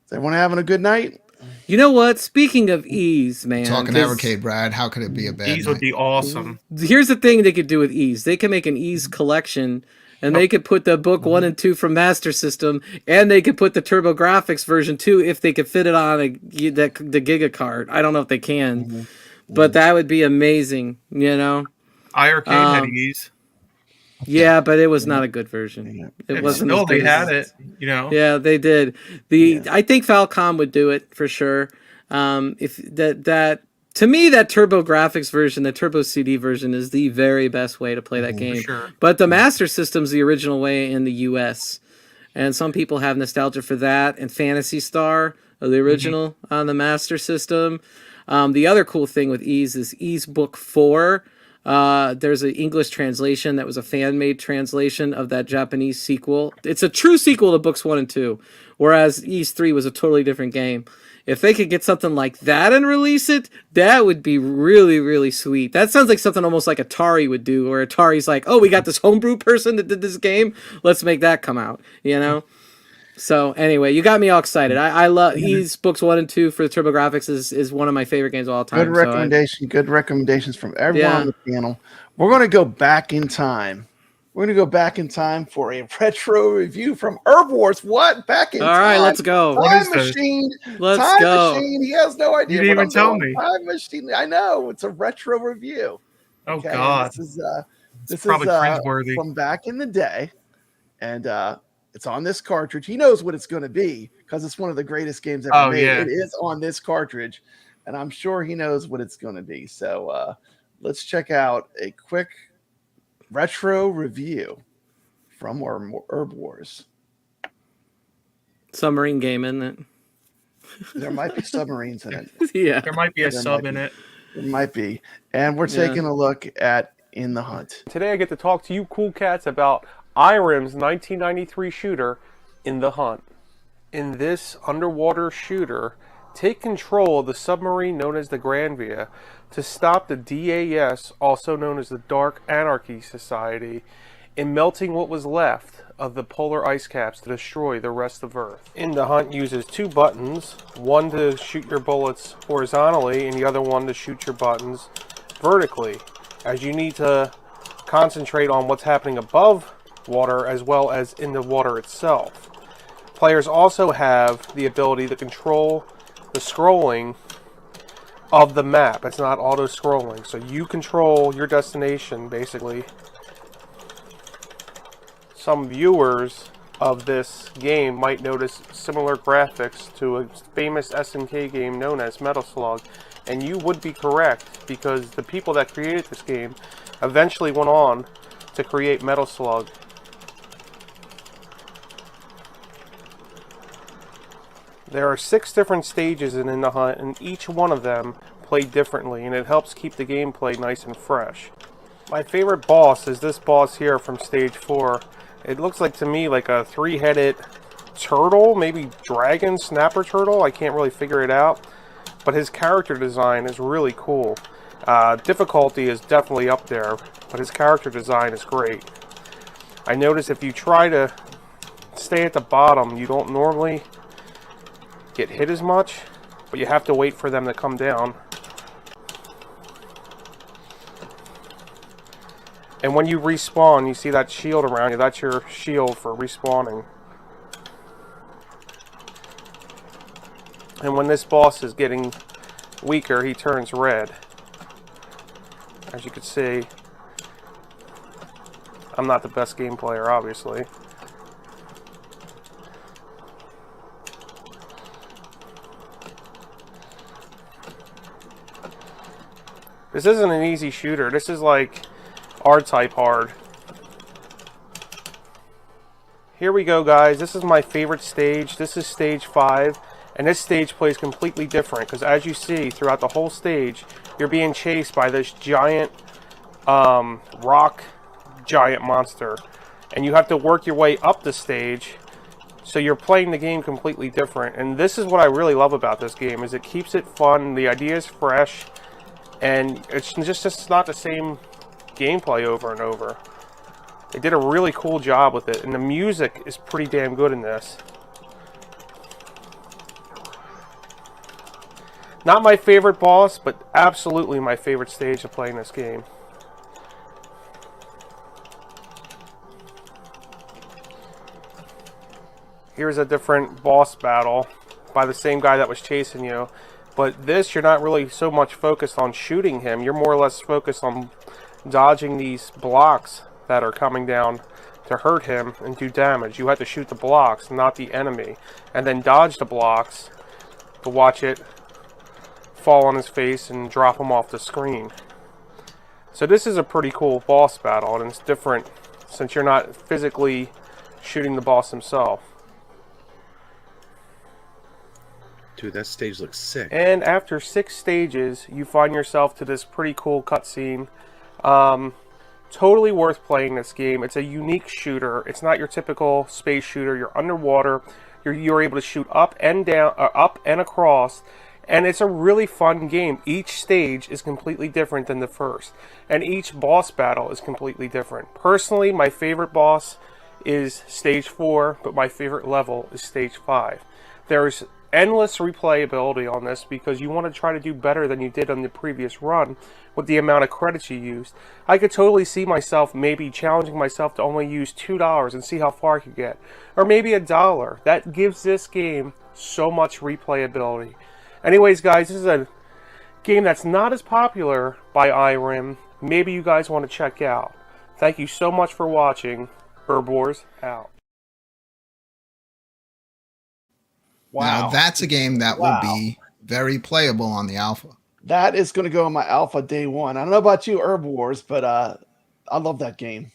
Is everyone having a good night? You know what? Speaking of ease, man. Talking Evercade, Brad, how could it be a bad Ease would be awesome. Here's the thing they could do with ease. They can make an ease collection, and they could put the book 1 and 2 from Master System, and they could put the TurboGrafx version 2 if they could fit it on the Giga card. I don't know if they can, but that would be amazing, iArcade had Ease. Yeah, but it was not a good version. It wasn't. Still, as they good had as- it, Yeah, they did. I think Falcom would do it for sure. If that to me, that TurboGrafx version, the Turbo CD version, is the very best way to play that game. sure. But the Master System's the original way in the U.S. and some people have nostalgia for that, and Phantasy Star, the original on the Master System. The other cool thing with Ys is Ys Book 4. There's an English translation that was a fan-made translation of that Japanese sequel. It's a true sequel to books 1 and 2, whereas Ys 3 was a totally different game. If they could get something like that and release it, that would be really, really sweet. That sounds like something almost like Atari would do, where Atari's like, oh, we got this homebrew person that did this game, let's make that come out, you know? So anyway, you got me all excited. I love Ys Books 1 and 2 for the TurboGrafx is one of my favorite games of all time. Good recommendation. Good recommendations from everyone on the panel. We're going to go back in time. We're going to go back in time for a retro review from Herb Wars. What? Back in time. All right, let's go. Time machine. Let's time go. machine. He has no idea. You didn't even tell me. Time machine. I know. It's a retro review. Oh, okay? God. This is probably cringeworthy. from back in the day. And it's on this cartridge. He knows what it's going to be because it's one of the greatest games ever made. Yeah. It is on this cartridge. And I'm sure he knows what it's going to be. So let's check out a quick retro review from Herb Wars. Submarine game, isn't it? There might be submarines in it. Yeah. There might be a sub in it. It might be. And we're taking a look at In the Hunt. Today I get to talk to you cool cats about IRIM's 1993 shooter, In the Hunt. In this underwater shooter, take control of the submarine known as the Granvia to stop the DAS, also known as the Dark Anarchy Society, in melting what was left of the polar ice caps to destroy the rest of Earth. In the Hunt uses 2 buttons, one to shoot your bullets horizontally and the other one to shoot your buttons vertically, as you need to concentrate on what's happening above water as well as in the water itself. Players also have the ability to control the scrolling of the map. It's not auto-scrolling, so you control your destination, basically. Some viewers of this game might notice similar graphics to a famous SNK game known as Metal Slug, and you would be correct, because the people that created this game eventually went on to create Metal Slug. There are 6 different stages in the Hunt, and each one of them play differently, and it helps keep the gameplay nice and fresh. My favorite boss is this boss here from stage 4. It looks like to me like a 3-headed turtle, maybe dragon, snapper turtle. I can't really figure it out, but his character design is really cool. Difficulty is definitely up there, but his character design is great. I notice if you try to stay at the bottom, you don't normally get hit as much, but you have to wait for them to come down. And when you respawn, you see that shield around you. That's your shield for respawning. And when this boss is getting weaker, he turns red. As you can see, I'm not the best game player, obviously. This isn't an easy shooter. This is like R-type hard. Here we go, guys. This is my favorite stage. This is stage 5, and this stage plays completely different because, as you see throughout the whole stage, you're being chased by this giant rock giant monster, and you have to work your way up the stage. So you're playing the game completely different, and this is what I really love about this game, is it keeps it fun. The idea is fresh, and it's just not the same gameplay over and over. They did a really cool job with it, and the music is pretty damn good in this. Not my favorite boss, but absolutely my favorite stage to play in this game. Here's a different boss battle by the same guy that was chasing you. But this, you're not really so much focused on shooting him. You're more or less focused on dodging these blocks that are coming down to hurt him and do damage. You have to shoot the blocks, not the enemy. And then dodge the blocks to watch it fall on his face and drop him off the screen. So this is a pretty cool boss battle, and it's different since you're not physically shooting the boss himself. Dude, that stage looks sick. And after 6 stages, you find yourself to this pretty cool cutscene. Totally worth playing this game. It's a unique shooter. It's not your typical space shooter. You're underwater. You're able to shoot up and down, up and across, and it's a really fun game. Each stage is completely different than the first, and each boss battle is completely different. Personally, my favorite boss is stage 4, but my favorite level is stage 5. There's endless replayability on this because you want to try to do better than you did on the previous run with the amount of credits you used. I could totally see myself maybe challenging myself to only use $2 and see how far I could get, or maybe $1. That gives this game so much replayability. Anyways, guys, this is a game that's not as popular by IRIM. Maybe you guys want to check out. Thank you so much for watching. Herbivores out. Wow. Now that's a game that will be very playable on the alpha. That is going to go on my alpha day one. I don't know about you, Herbivores, but I love that game.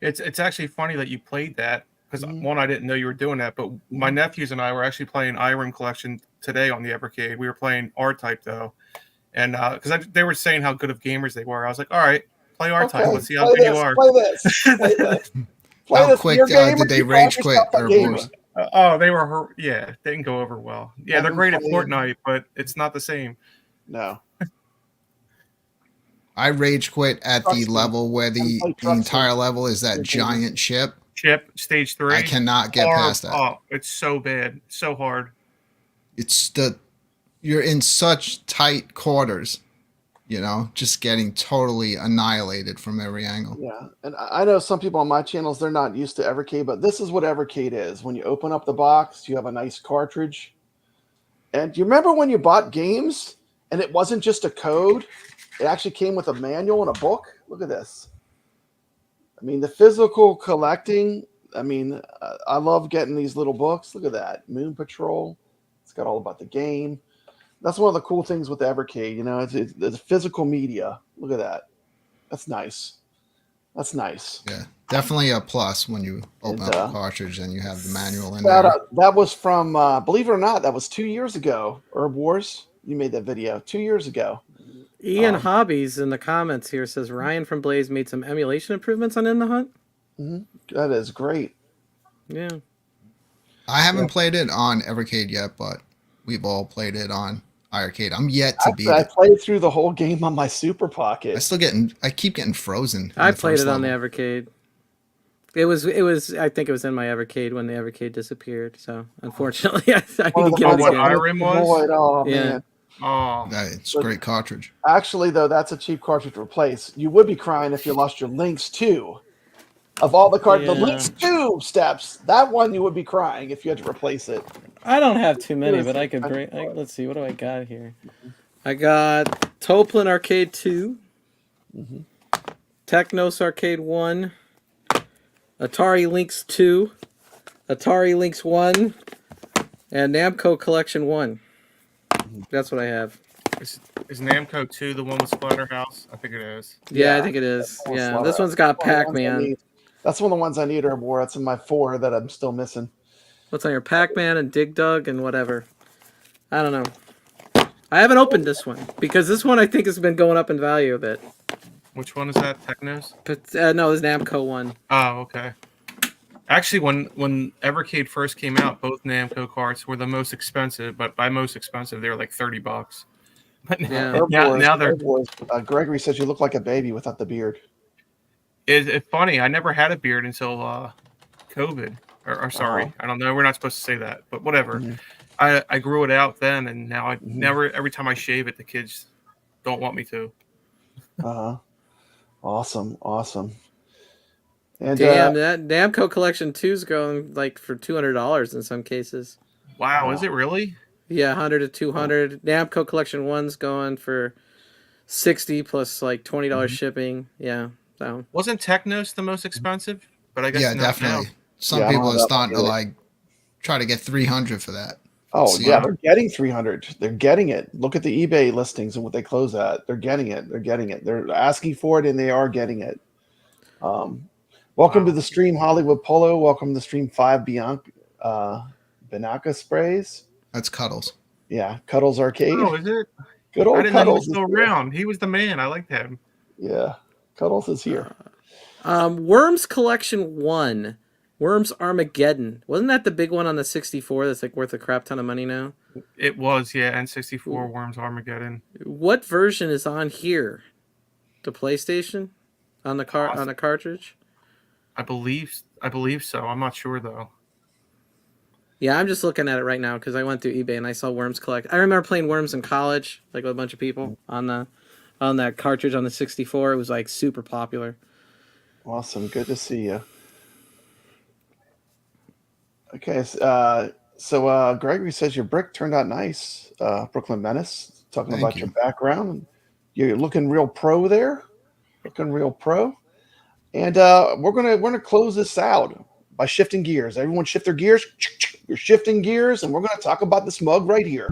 It's actually funny that you played that because one, I didn't know you were doing that, but my nephews and I were actually playing IRIM Collection today on the Evercade. We were playing R-Type though, and because they were saying how good of gamers they were, I was like, all right, play R-Type. Let's see how good you are. Play this. Play this. How quick did they rage quit, Herbivores? Oh, they were they didn't go over well. Yeah, they're great at Fortnite, but it's not the same. No. I rage quit at the level where the entire level is that giant ship. Stage 3. I cannot get past that. Oh, it's so bad. It's so hard. You're in such tight quarters, you know, just getting totally annihilated from every angle. Yeah, and I know some people on my channels, they're not used to Evercade, but this is what Evercade is. When you open up the box, you have a nice cartridge. And do you remember when you bought games and it wasn't just a code? It actually came with a manual and a book. Look at this. I mean, the physical collecting, I mean, I love getting these little books. Look at that. Moon Patrol. It's got all about the game. That's one of the cool things with Evercade. You know, it's physical media. Look at that. That's nice. That's nice. Yeah, definitely a plus when you open up the cartridge and you have the manual in there. That was from, believe it or not, that was 2 years ago. Herb Wars, you made that video 2 years ago. Ian Hobbies in the comments here says Ryan from Blaze made some emulation improvements on In the Hunt. That is great. Yeah. I haven't played it on Evercade yet, but we've all played it on Arcade. I'm yet to beat it. I played through the whole game on my Super Pocket. I keep getting frozen. I played it on the Evercade. It was. I think it was in my Evercade when the Evercade disappeared. So unfortunately, I need to get it again. IRIM was. Oh Yeah. man. Oh, it's a great cartridge. Actually, though, that's a cheap cartridge to replace. You would be crying if you lost your Lynx 2. Of all the cards, the Lynx 2 steps, that one you would be crying if you had to replace it. I don't have too many, but I could bring. Let's see, what do I got here? I got Toplin Arcade 2, Technos Arcade 1, Atari Lynx 2, Atari Lynx 1, and Namco Collection 1. That's what I have. Is Namco 2 the one with Splatterhouse? I think it is. Yeah, I think it is. Yeah, this one's got Pac-Man. That's one of the ones I need, Herb War. That's in my 4 that I'm still missing. What's on your Pac-Man and Dig Dug and whatever? I don't know. I haven't opened this one because this one I think has been going up in value a bit. Which one is that? Technos? But no, it's Namco one. Oh, okay. Actually, when Evercade first came out, both Namco carts were the most expensive, but by most expensive, they were like $30. But now they're. Gregory says you look like a baby without the beard. It's funny. I never had a beard until COVID. Or sorry, I don't know. We're not supposed to say that, but whatever. I grew it out then, and now I never. Every time I shave it, the kids don't want me to. Awesome. And damn, that Namco Collection 2's going like for $200 in some cases. Wow, is it really? Yeah, 100 to 200. Namco Collection 1's going for $60 plus like $20 shipping. Yeah. So wasn't Technos the most expensive? But I guess definitely. Now. Some people are starting to like try to get $300 for that. Oh yeah, they're getting $300. They're getting it. Look at the eBay listings and what they close at. They're getting it. They're asking for it, and they are getting it. Welcome Wow. to the stream, Hollywood Polo. Welcome to stream 5 Banaka Sprays. That's Cuddles. Yeah, Cuddles Arcade. Oh, is it? Good I old didn't know he was Cuddles is still here. around. He was the man. I liked him. Yeah, Cuddles is here. Worms Collection 1. Worms Armageddon. Wasn't that the big one on the 64 that's like worth a crap ton of money now? It was, yeah, N64 Worms Armageddon. What version is on here? The PlayStation? On the cartridge? I believe so. I'm not sure though. Yeah, I'm just looking at it right now because I went through eBay and I saw Worms Collect. I remember playing Worms in college, like with a bunch of people on that cartridge on the 64. It was like super popular. Awesome. Good to see you. Okay, so Gregory says your brick turned out nice. Brooklyn Menace, talking Thank about you. your background. You're looking real pro there. Looking real pro. And we're gonna close this out by shifting gears. Everyone shift their gears. You're shifting gears, and we're gonna talk about this mug right here.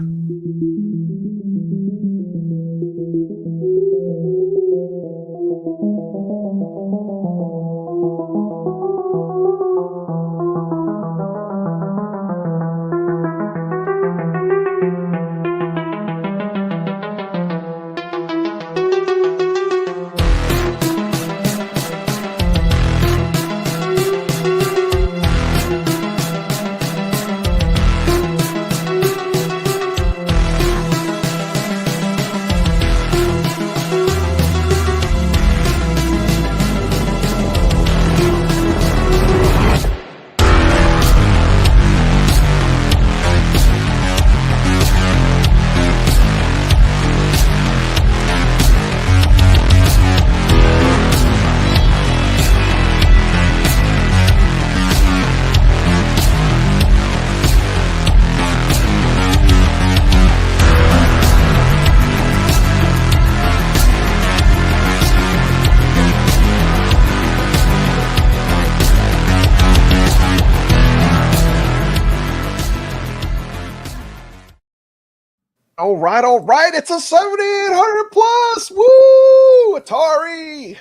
All right. It's a 7800 plus. Woo! Atari.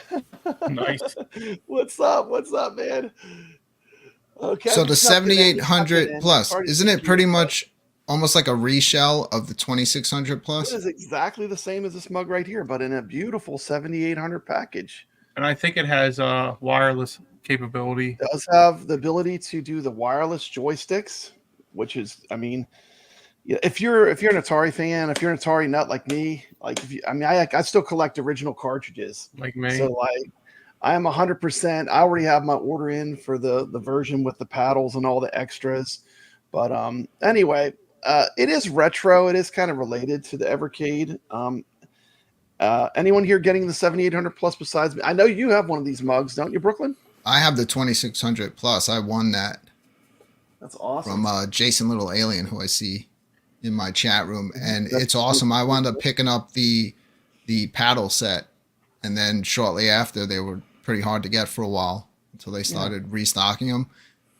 Nice. What's up, man? Okay. So I'm the just not gonna- 7800 plus, Atari isn't it 60. pretty much almost like a reshell of the 2600 It plus? is exactly the same as this mug right here, but in a beautiful 7800 package. And I think it has wireless capability. It does have the ability to do the wireless joysticks, which is, I mean, yeah, if you're an Atari fan, if you're an Atari nut like me, like I still collect original cartridges. Like me. So like I am 100%. I already have my order in for the version with the paddles and all the extras. But anyway, it is retro. It is kind of related to the Evercade. Anyone here getting the 7800 plus besides me? I know you have one of these mugs, don't you, Brooklyn? I have the 2600 plus. I won that That's awesome. from Jason Little Alien, who I see in my chat room, and That's it's awesome. I wound up picking up the paddle set, and then shortly after they were pretty hard to get for a while until they started restocking them,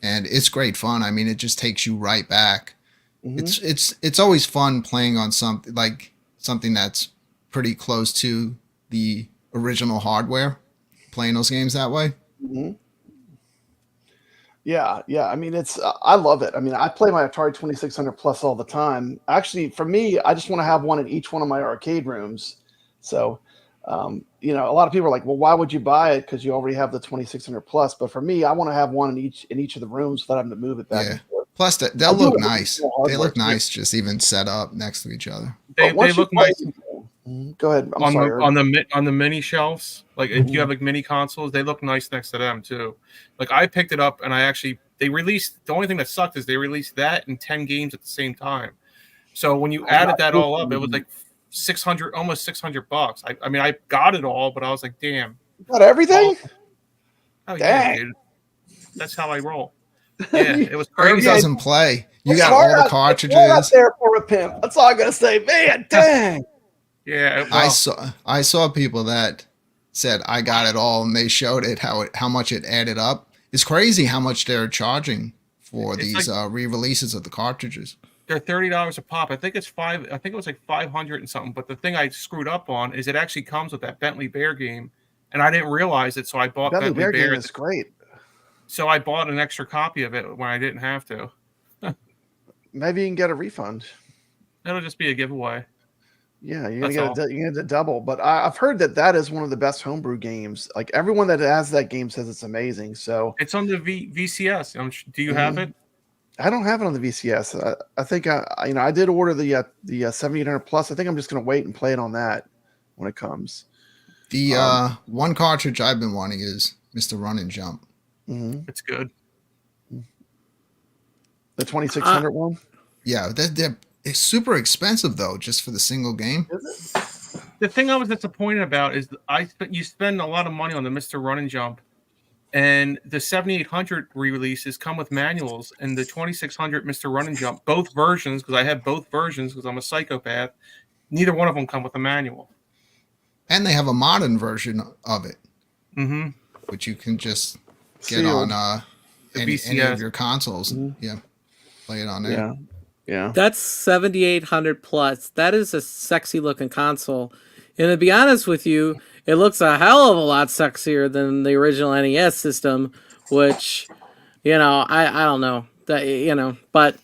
and it's great fun. I mean, it just takes you right back. It's always fun playing on something that's pretty close to the original hardware, playing those games that way. Yeah. I mean, it's I love it. I mean, I play my Atari 2600 plus all the time. Actually, for me, I just want to have one in each one of my arcade rooms. So, a lot of people are like, "Well, why would you buy it? Because you already have the 2600 plus." But for me, I want to have one in each of the rooms without having to move it back and forth. Plus, I they'll do look it with nice. the They look hardware. nice just even set up next to each other. They Once you look play- nice Go ahead. I'm on sorry. on the mini shelves. Like if you have like mini consoles, they look nice next to them too. Like I picked it up and they released, the only thing that sucked is they released that and 10 games at the same time. So when you added that all up, it was like 600, almost $600. I mean, I got it all, but I was like, damn. Got everything? Oh Dang. yeah, dude. That's how I roll. Yeah, it was Herb crazy. doesn't play. You It's got hard all the out- it's hard out cartridges. there for a pimp. That's all I gotta say. Man, dang. Yeah, I saw people that said I got it all, and they showed it how much it added up. It's crazy how much they're charging for It's these like- re-releases of the cartridges. they're $30 a pop. I think it was like 500 and something. But the thing I screwed up on is it actually comes with that Bentley Bear game, and I didn't realize it, so I bought Bentley Bentley Bear Bear. game is great. So I bought an extra copy of it when I didn't have to. Maybe you can get a refund. It'll just be a giveaway. Yeah, you're That's gonna all. get you're gonna get a double. But I've heard that is one of the best homebrew games. Like everyone that has that game says it's amazing. So It's on the VCS. Do you have it? I don't have it on the VCS. I think I did order the 7800 plus. I think I'm just gonna wait and play it on that when it comes. The one cartridge I've been wanting is Mr. Run and Jump. It's good. The 2600 one. Yeah, it's super expensive though, just for the single game. The thing I was disappointed about is you spend a lot of money on the Mr. Run and Jump, and the 7800 re-releases come with manuals, and the 2600 Mr. Run and Jump, both versions, because I have both versions because I'm a psychopath, neither one of them come with a manual. And they have a modern version of it, which you can just get Sealed. on any of your consoles. Yeah, play it on there. Yeah. That's 7800 plus. That is a sexy looking console. And to be honest with you, it looks a hell of a lot sexier than the original NES system, which, I don't know. But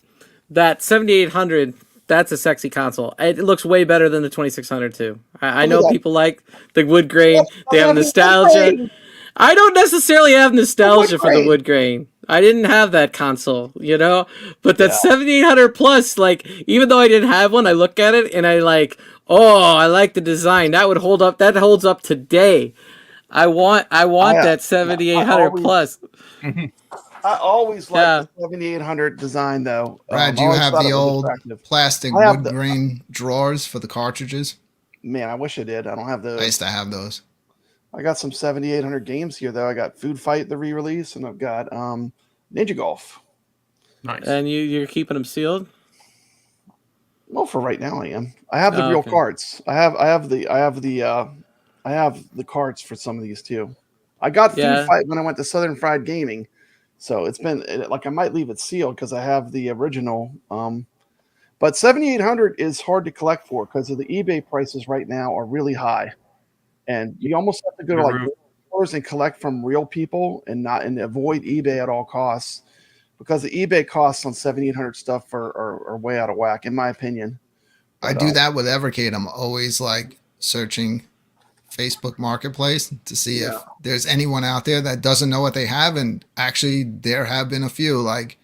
that 7800, that's a sexy console. It looks way better than the 2600 too. I know people like the wood grain. They have nostalgia. I don't necessarily have nostalgia for the wood grain. I didn't have that console, but that 7800 plus, like, even though I didn't have one, I look at it and I like the design. That would hold up. That holds up today. I want that 7800 plus. I always liked the 7800 design though. Brad, do you have the old plastic wood grain drawers for the cartridges? Man, I wish I did. I don't have those. I used to have those. I got some 7800 games here though. I got Food Fight, the re-release, and I've got Ninja Golf. Nice. And you're keeping them sealed? Well, for right now I am. I have the real cards. I have the cards for some of these too. I got Food Fight when I went to Southern Fried Gaming. So it's been like I might leave it sealed because I have the original. But 7800 is hard to collect for because of the eBay prices right now are really high. And you almost have to go to like stores and collect from real people and avoid eBay at all costs because the eBay costs on 7800 stuff are way out of whack, in my opinion. But, I do that with Evercade. I'm always like searching Facebook Marketplace to see if there's anyone out there that doesn't know what they have. And actually, there have been a few. Like,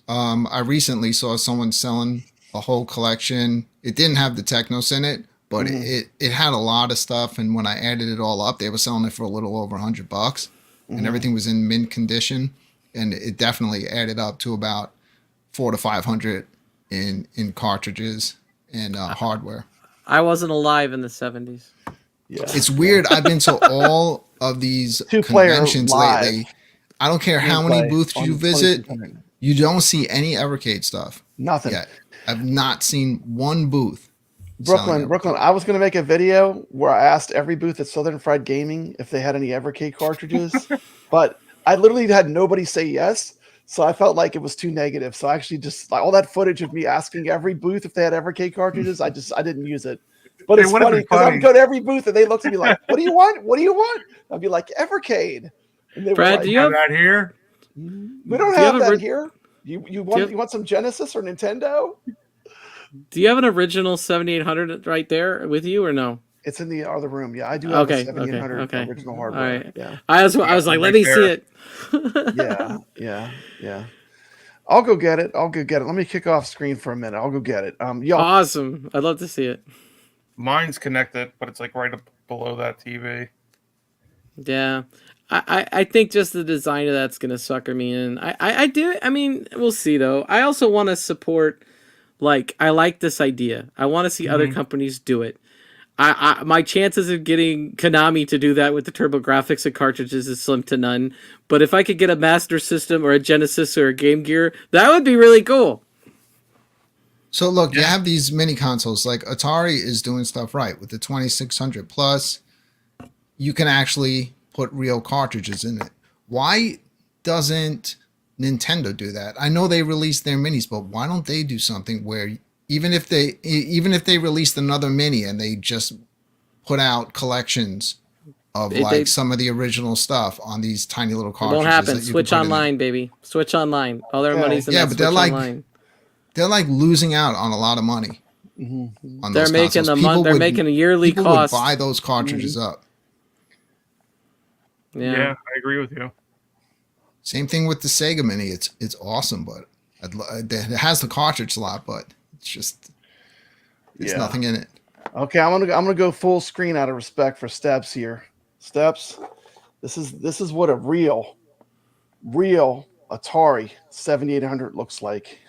I recently saw someone selling a whole collection. It didn't have the Technos in it, but it had a lot of stuff. And when I added it all up, they were selling it for a little over $100, and everything was in mint condition. And it definitely added up to about $400 to $500 in cartridges and hardware. I wasn't alive in the 70s. Yeah. It's weird. I've been to all of these conventions lately. I don't care how many booths you visit. You don't see any Evercade stuff. Nothing. Yet. I've not seen one booth. Brooklyn. I was going to make a video where I asked every booth at Southern Fried Gaming if they had any Evercade cartridges, but I literally had nobody say yes. So I felt like it was too negative. So I actually just like all that footage of me asking every booth if they had Evercade cartridges. I didn't use it. But it's funny because I would go to every booth and they looked at me like, "What do you want? What do you want?" I'd be like, "Evercade." And they Brad, were like, do you have that here? We don't have that here. You want some Genesis or Nintendo? Do you have an original 7800 right there with you or no? It's in the other room. Yeah, I do have a 7800 original hardware. All right. Yeah. I was like, let me see it. Yeah. I'll go get it. Let me kick off screen for a minute. I'll go get it. Awesome. I'd love to see it. Mine's connected, but it's like right up below that TV. Yeah. I think just the design of that's gonna sucker me in. I do. I mean, we'll see though. I also want to support. Like, I like this idea. I want to see other companies do it. My chances of getting Konami to do that with the TurboGrafx and cartridges is slim to none. But if I could get a Master System or a Genesis or a Game Gear, that would be really cool. So look, you have these mini consoles. Like Atari is doing stuff right with the 2600 plus. You can actually put real cartridges in it. Why doesn't Nintendo do that? I know they released their minis, but why don't they do something where even if they released another mini and they just put out collections of some of the original stuff on these tiny little It cartridges. won't happen. That you Switch can put in online, baby. Switch online. All their money's in Yeah, that but Switch online. they're like losing out on a lot of money. On They're those making consoles. they're making a yearly people cost. would buy those cartridges up. Yeah, I agree with you. Same thing with the Sega Mini. It's awesome, but it has the cartridge slot, but it's nothing in it. Okay, I'm gonna go full screen out of respect for Steps here. Steps, this is what a real Atari 7800 looks like.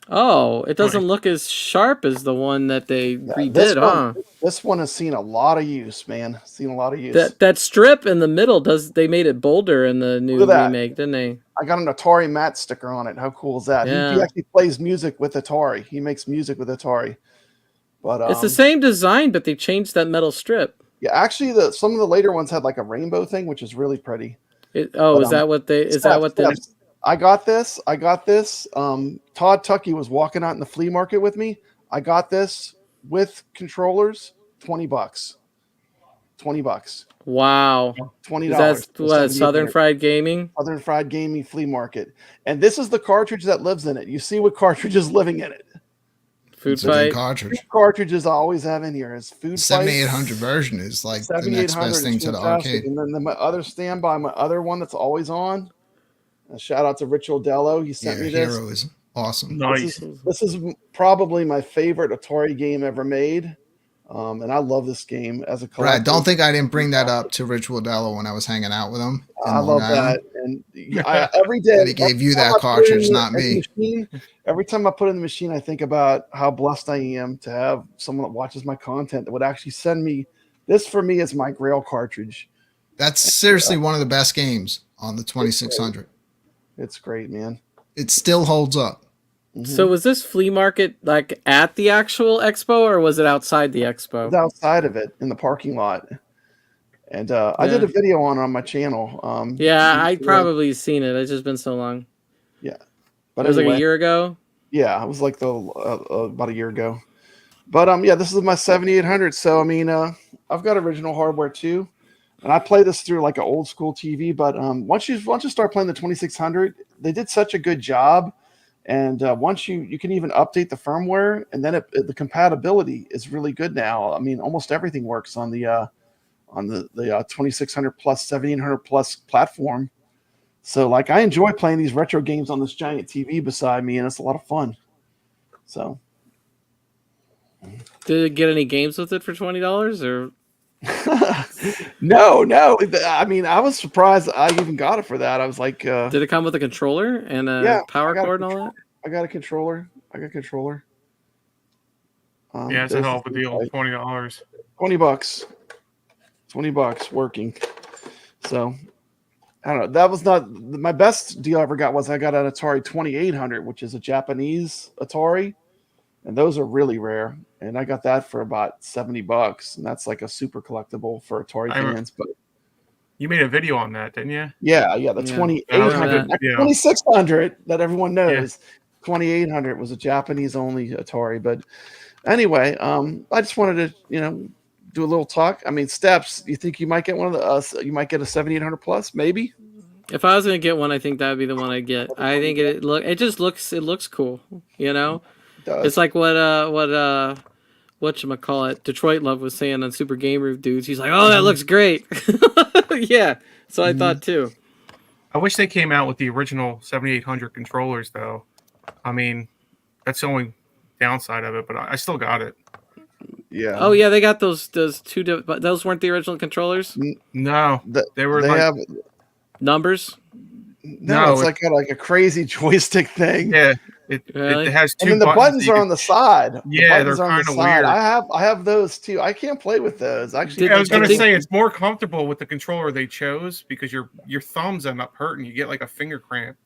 Oh, it doesn't look as sharp as the one that they redid, This one has seen a lot of use, man. Seen a lot of use. That strip in the middle they made it bolder in the new remake, didn't they? I got an Atari Matt sticker on it. How cool is that? Yeah. He actually plays music with Atari. He makes music with Atari. But it's the same design, but they changed that metal strip. Yeah, actually, some of the later ones had like a rainbow thing, which is really pretty. Is that what they? Is that what they? I got this. Todd Tuckey was walking out in the flea market with me. I got this with controllers, $20. $20. Wow. $20. That's what Southern Fried Gaming? Southern Fried Gaming flea market. And this is the cartridge that lives in it. You see what cartridge is living in it. Food Fight cartridge. Two cartridges I always have in here is Food Fight. 7800 version is like the next best thing to the arcade. And then my other standby, my other one that's always on. A shout out to Rich Odello. He sent me this. Hero is awesome. Nice. This is probably my favorite Atari game ever made. And I love this game as a collector. Brad, don't think I didn't bring that up to Rich Wodello when I was hanging out with him. I love that. And every day, he gave you that cartridge, not me. Every time I put it in the machine, I think about how blessed I am to have someone that watches my content that would actually send me this. For me, is my Grail cartridge. That's seriously one of the best games on the 2600. It's great, man. It still holds up. So was this flea market like at the actual expo, or was it outside the expo? It was outside of it in the parking lot. And I did a video on my channel. I'd probably seen it. It's just been so long. Yeah. But it was like a year ago? Yeah, it was like about a year ago. But this is my 7800. So I mean, I've got original hardware too. And I play this through like an old school TV, but once you start playing the 2600, they did such a good job. And once you can even update the firmware, and then the compatibility is really good now. I mean, almost everything works on the 2600 plus 7800 plus platform. So like, I enjoy playing these retro games on this giant TV beside me, and it's a lot of fun. So, did it get any games with it for $20 or? No. I mean, I was surprised I even got it for that. I was like, did it come with a controller and a power cord and all that? I got a controller. $20. Yeah, it's a hell of a deal. $20. $20 working. So I don't know. That was not my best deal I ever got. Was I got an Atari 2800, which is a Japanese Atari, and those are really rare. And I got that for about $70, and that's like a super collectible for Atari fans. But you made a video on that, didn't you? Yeah, the 2800, 2600 that everyone knows. Yeah. 2800 was a Japanese only Atari. But anyway, I just wanted to do a little talk. I mean, Steps, you think you might get one of the you might get a 7800 plus, maybe? If I was gonna get one, I think that would be the one I'd get. I think it looks cool, It's like whatchamacallit, Detroit Love was saying on Super Game Roof Dudes. He's like, oh, that looks great. Yeah, so I thought too. I wish they came out with the original 7800 controllers, though. I mean, that's the only downside of it, but I still got it. Yeah. Oh yeah, they got those two, but those weren't the original controllers. No, they were. They have numbers. No, it's like a crazy joystic thing. Yeah, it has two. And then the buttons are on the side. Yeah, they're kind of weird. I have those too. I can't play with those. Actually, I was going to say it's more comfortable with the controller they chose because your thumbs end up hurting. You get like a finger cramp.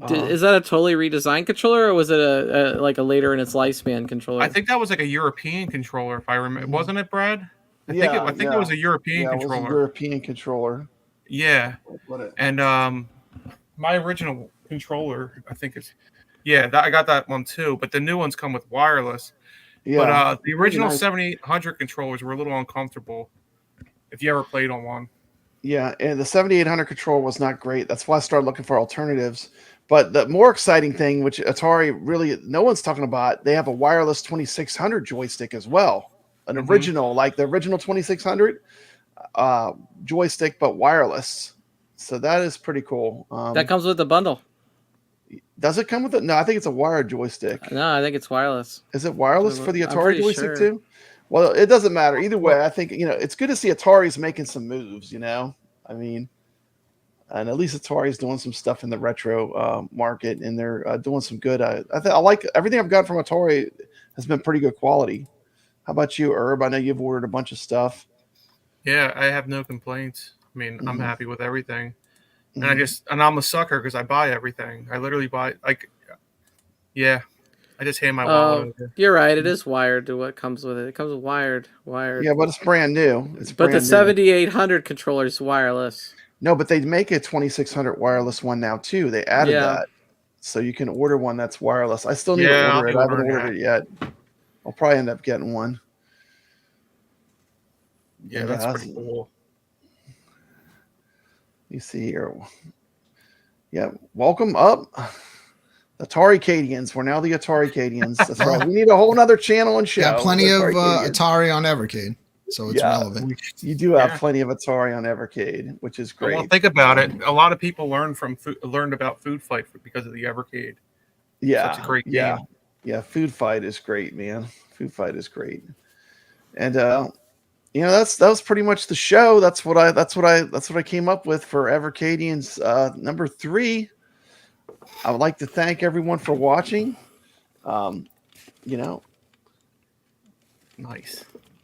Is that a totally redesigned controller, or was it a later in its lifespan controller? I think that was like a European controller, if I remember. Wasn't it, Brad? I think it was a European controller. It was a European controller. Yeah. And my original controller, I think it's I got that one too, but the new ones come with wireless. Yeah. But the original 7800 controllers were a little uncomfortable if you ever played on one. Yeah, and the 7800 controller was not great. That's why I started looking for alternatives. But the more exciting thing, which Atari really no one's talking about, they have a wireless 2600 joystick as well. An original, like the original 2600 joystick, but wireless. So that is pretty cool. That comes with the bundle. Does it come with it? No, I think it's a wired joystick. No, I think it's wireless. Is it wireless for the I'm Atari pretty joystick sure. too? Well, it doesn't matter. Either way, I think, it's good to see Atari's making some moves, I mean, and at least Atari's doing some stuff in the retro market, and they're doing some good. I like everything I've got from Atari has been pretty good quality. How about you, Herb? I know you've ordered a bunch of stuff. Yeah, I have no complaints. I mean, I'm happy with everything. And Mm-hmm. I'm a sucker because I buy everything. I literally buy, yeah, I just hand my wallet Oh, over. you're right. It is wired to what comes with it. It comes with wired. Yeah, but it's brand new. It's But the brand new. 7800 controller is wireless. No, but they make a 2600 wireless one now too. They added that, so you can order one that's wireless. I still need to I'll order be it. I haven't ordering ordered it yet. I'll probably end up getting one. Yeah, that's pretty cool. You see here. Yeah, welcome up. Atari-Cadians. We're now the Atari-Cadians. That's right. We need a whole nother channel and show. Got plenty of Atari-Cadians. Atari on Evercade, so it's relevant. You do have plenty of Atari on Evercade, which is great. Well, think about it. A lot of people learned about Food Fight because of the Evercade. Yeah, such a great game. Yeah. Food Fight is great, man. Food Fight is great, and that was pretty much the show. That's what I came up with for Evercadians number 3. I would like to thank everyone for watching. Nice.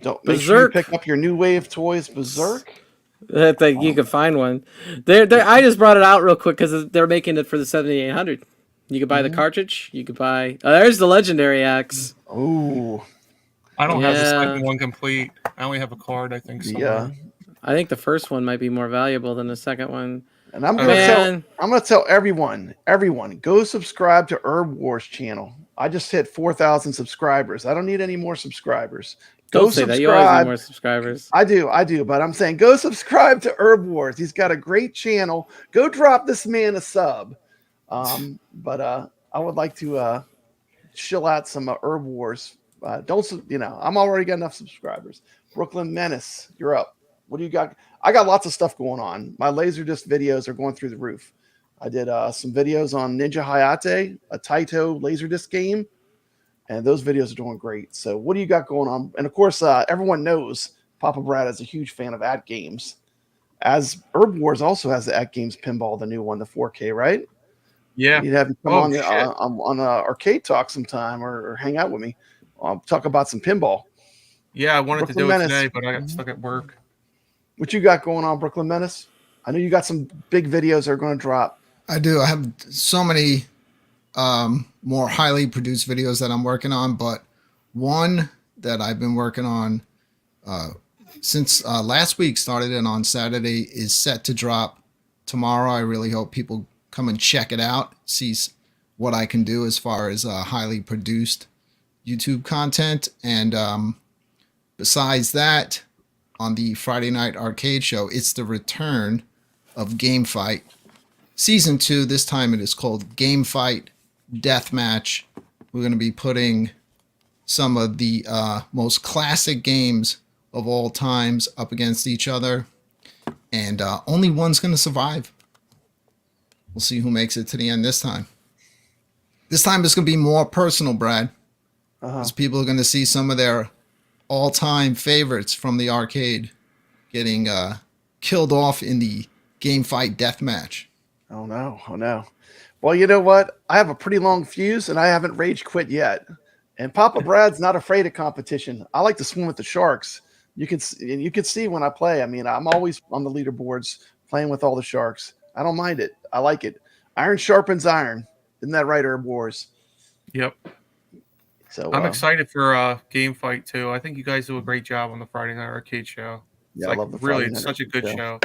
Don't make sure you Berserk. pick up your new wave toys, Berserk. I think you can find one. I just brought it out real quick because they're making it for the 7800. You could buy the cartridge. You could buy. There's the legendary axe. Oh, I don't have the second one complete. I only have a card, I think. Somewhere. I think the first one might be more valuable than the second one. And I'm gonna tell everyone, go subscribe to Herb Wars channel. I just hit 4,000 subscribers. I don't need any more subscribers. Don't say that. You always need more subscribers. I do, but I'm saying go subscribe to Herb Wars. He's got a great channel. Go drop this man a sub. But I would like to chill out some Herb Wars. I'm already got enough subscribers. Brooklyn Menace, you're up. What do you got? I got lots of stuff going on. My Laserdisc videos are going through the roof. I did some videos on Ninja Hayate, a Taito Laserdisc game, and those videos are doing great. So what do you got going on? And of course, everyone knows Papa Brad is a huge fan of At Games. As Herb Wars also has the At Games pinball, the new one, the 4K, right? Yeah. You'd have him come on Arcade Talk sometime or hang out with me. Talk about some pinball. Yeah, I wanted Brooklyn to do it Menace. today, but I got stuck at work. What you got going on, Brooklyn Menace? I know you got some big videos that are going to drop. I do. I have so many more highly produced videos that I'm working on, but one that I've been working on since last week started and on Saturday is set to drop tomorrow. I really hope people come and check it out, see what I can do as far as highly produced YouTube content. And besides that, on the Friday Night Arcade Show, it's the return of Game Fight Season 2. This time it is called Game Fight Deathmatch. We're going to be putting some of the most classic games of all times up against each other, and only one's going to survive. We'll see who makes it to the end this time. This time it's going to be more personal, Brad. Because people are going to see some of their all-time favorites from the arcade getting killed off in the Game Fight Deathmatch. Oh no. Well, you know what? I have a pretty long fuse and I haven't rage quit yet. And Papa Brad's not afraid of competition. I like to swim with the sharks. You can see when I play. I mean, I'm always on the leaderboards playing with all the sharks. I don't mind it. I like it. Iron sharpens iron. Isn't that right, Herb Wars? Yep. So I'm excited for Game Fight too. I think you guys do a great job on the Friday Night Arcade Show. Yeah, I love the Friday Night It's such a good show.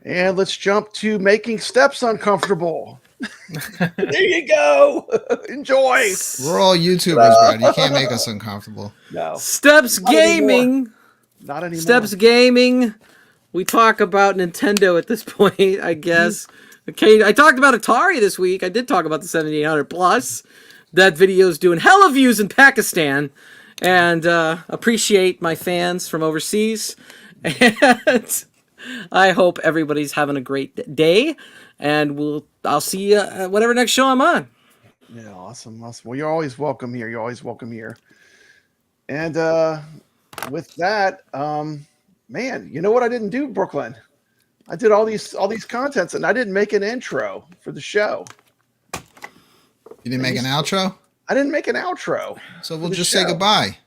And let's jump to making steps uncomfortable. There you go. Enjoy. We're all YouTubers, Brad. You can't make us uncomfortable. No. Steps Not anymore. Gaming. Not anymore. Steps Gaming. We talk about Nintendo at this point, I guess. Okay, I talked about Atari this week. I did talk about the 7800 Plus. That video is doing hella views in Pakistan, and appreciate my fans from overseas. And I hope everybody's having a great day, and I'll see you at whatever next show I'm on. Yeah, awesome. Well, you're always welcome here. You're always welcome here. And with that, man, you know what I didn't do, Brooklyn? I did all these contents, and I didn't make an intro for the show. You didn't make an outro? I didn't make an outro. So we'll just say goodbye.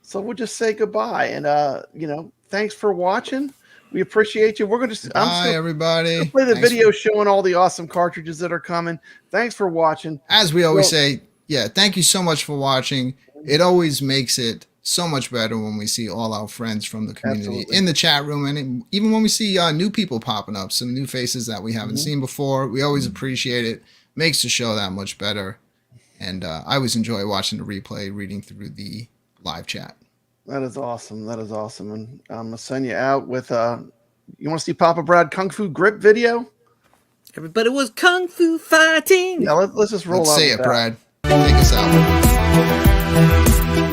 So we'll just say goodbye. And, you know, thanks for watching. We appreciate you. We're going to bye, everybody. Play the video showing all the awesome cartridges that are coming. Thanks for watching. As we always say, yeah, thank you so much for watching. It always makes it so much better when we see all our friends from the community in the chat room, and even when we see new people popping up, some new faces that we haven't seen before. We always appreciate it. Makes the show that much better. And I always enjoy watching the replay, reading through the live chat. That is awesome. That is awesome. And I'm gonna send you out with you want to see Papa Brad Kung Fu grip video? Everybody was Kung Fu fighting. Yeah, let's just roll. Let's say it, Brad. Take us out.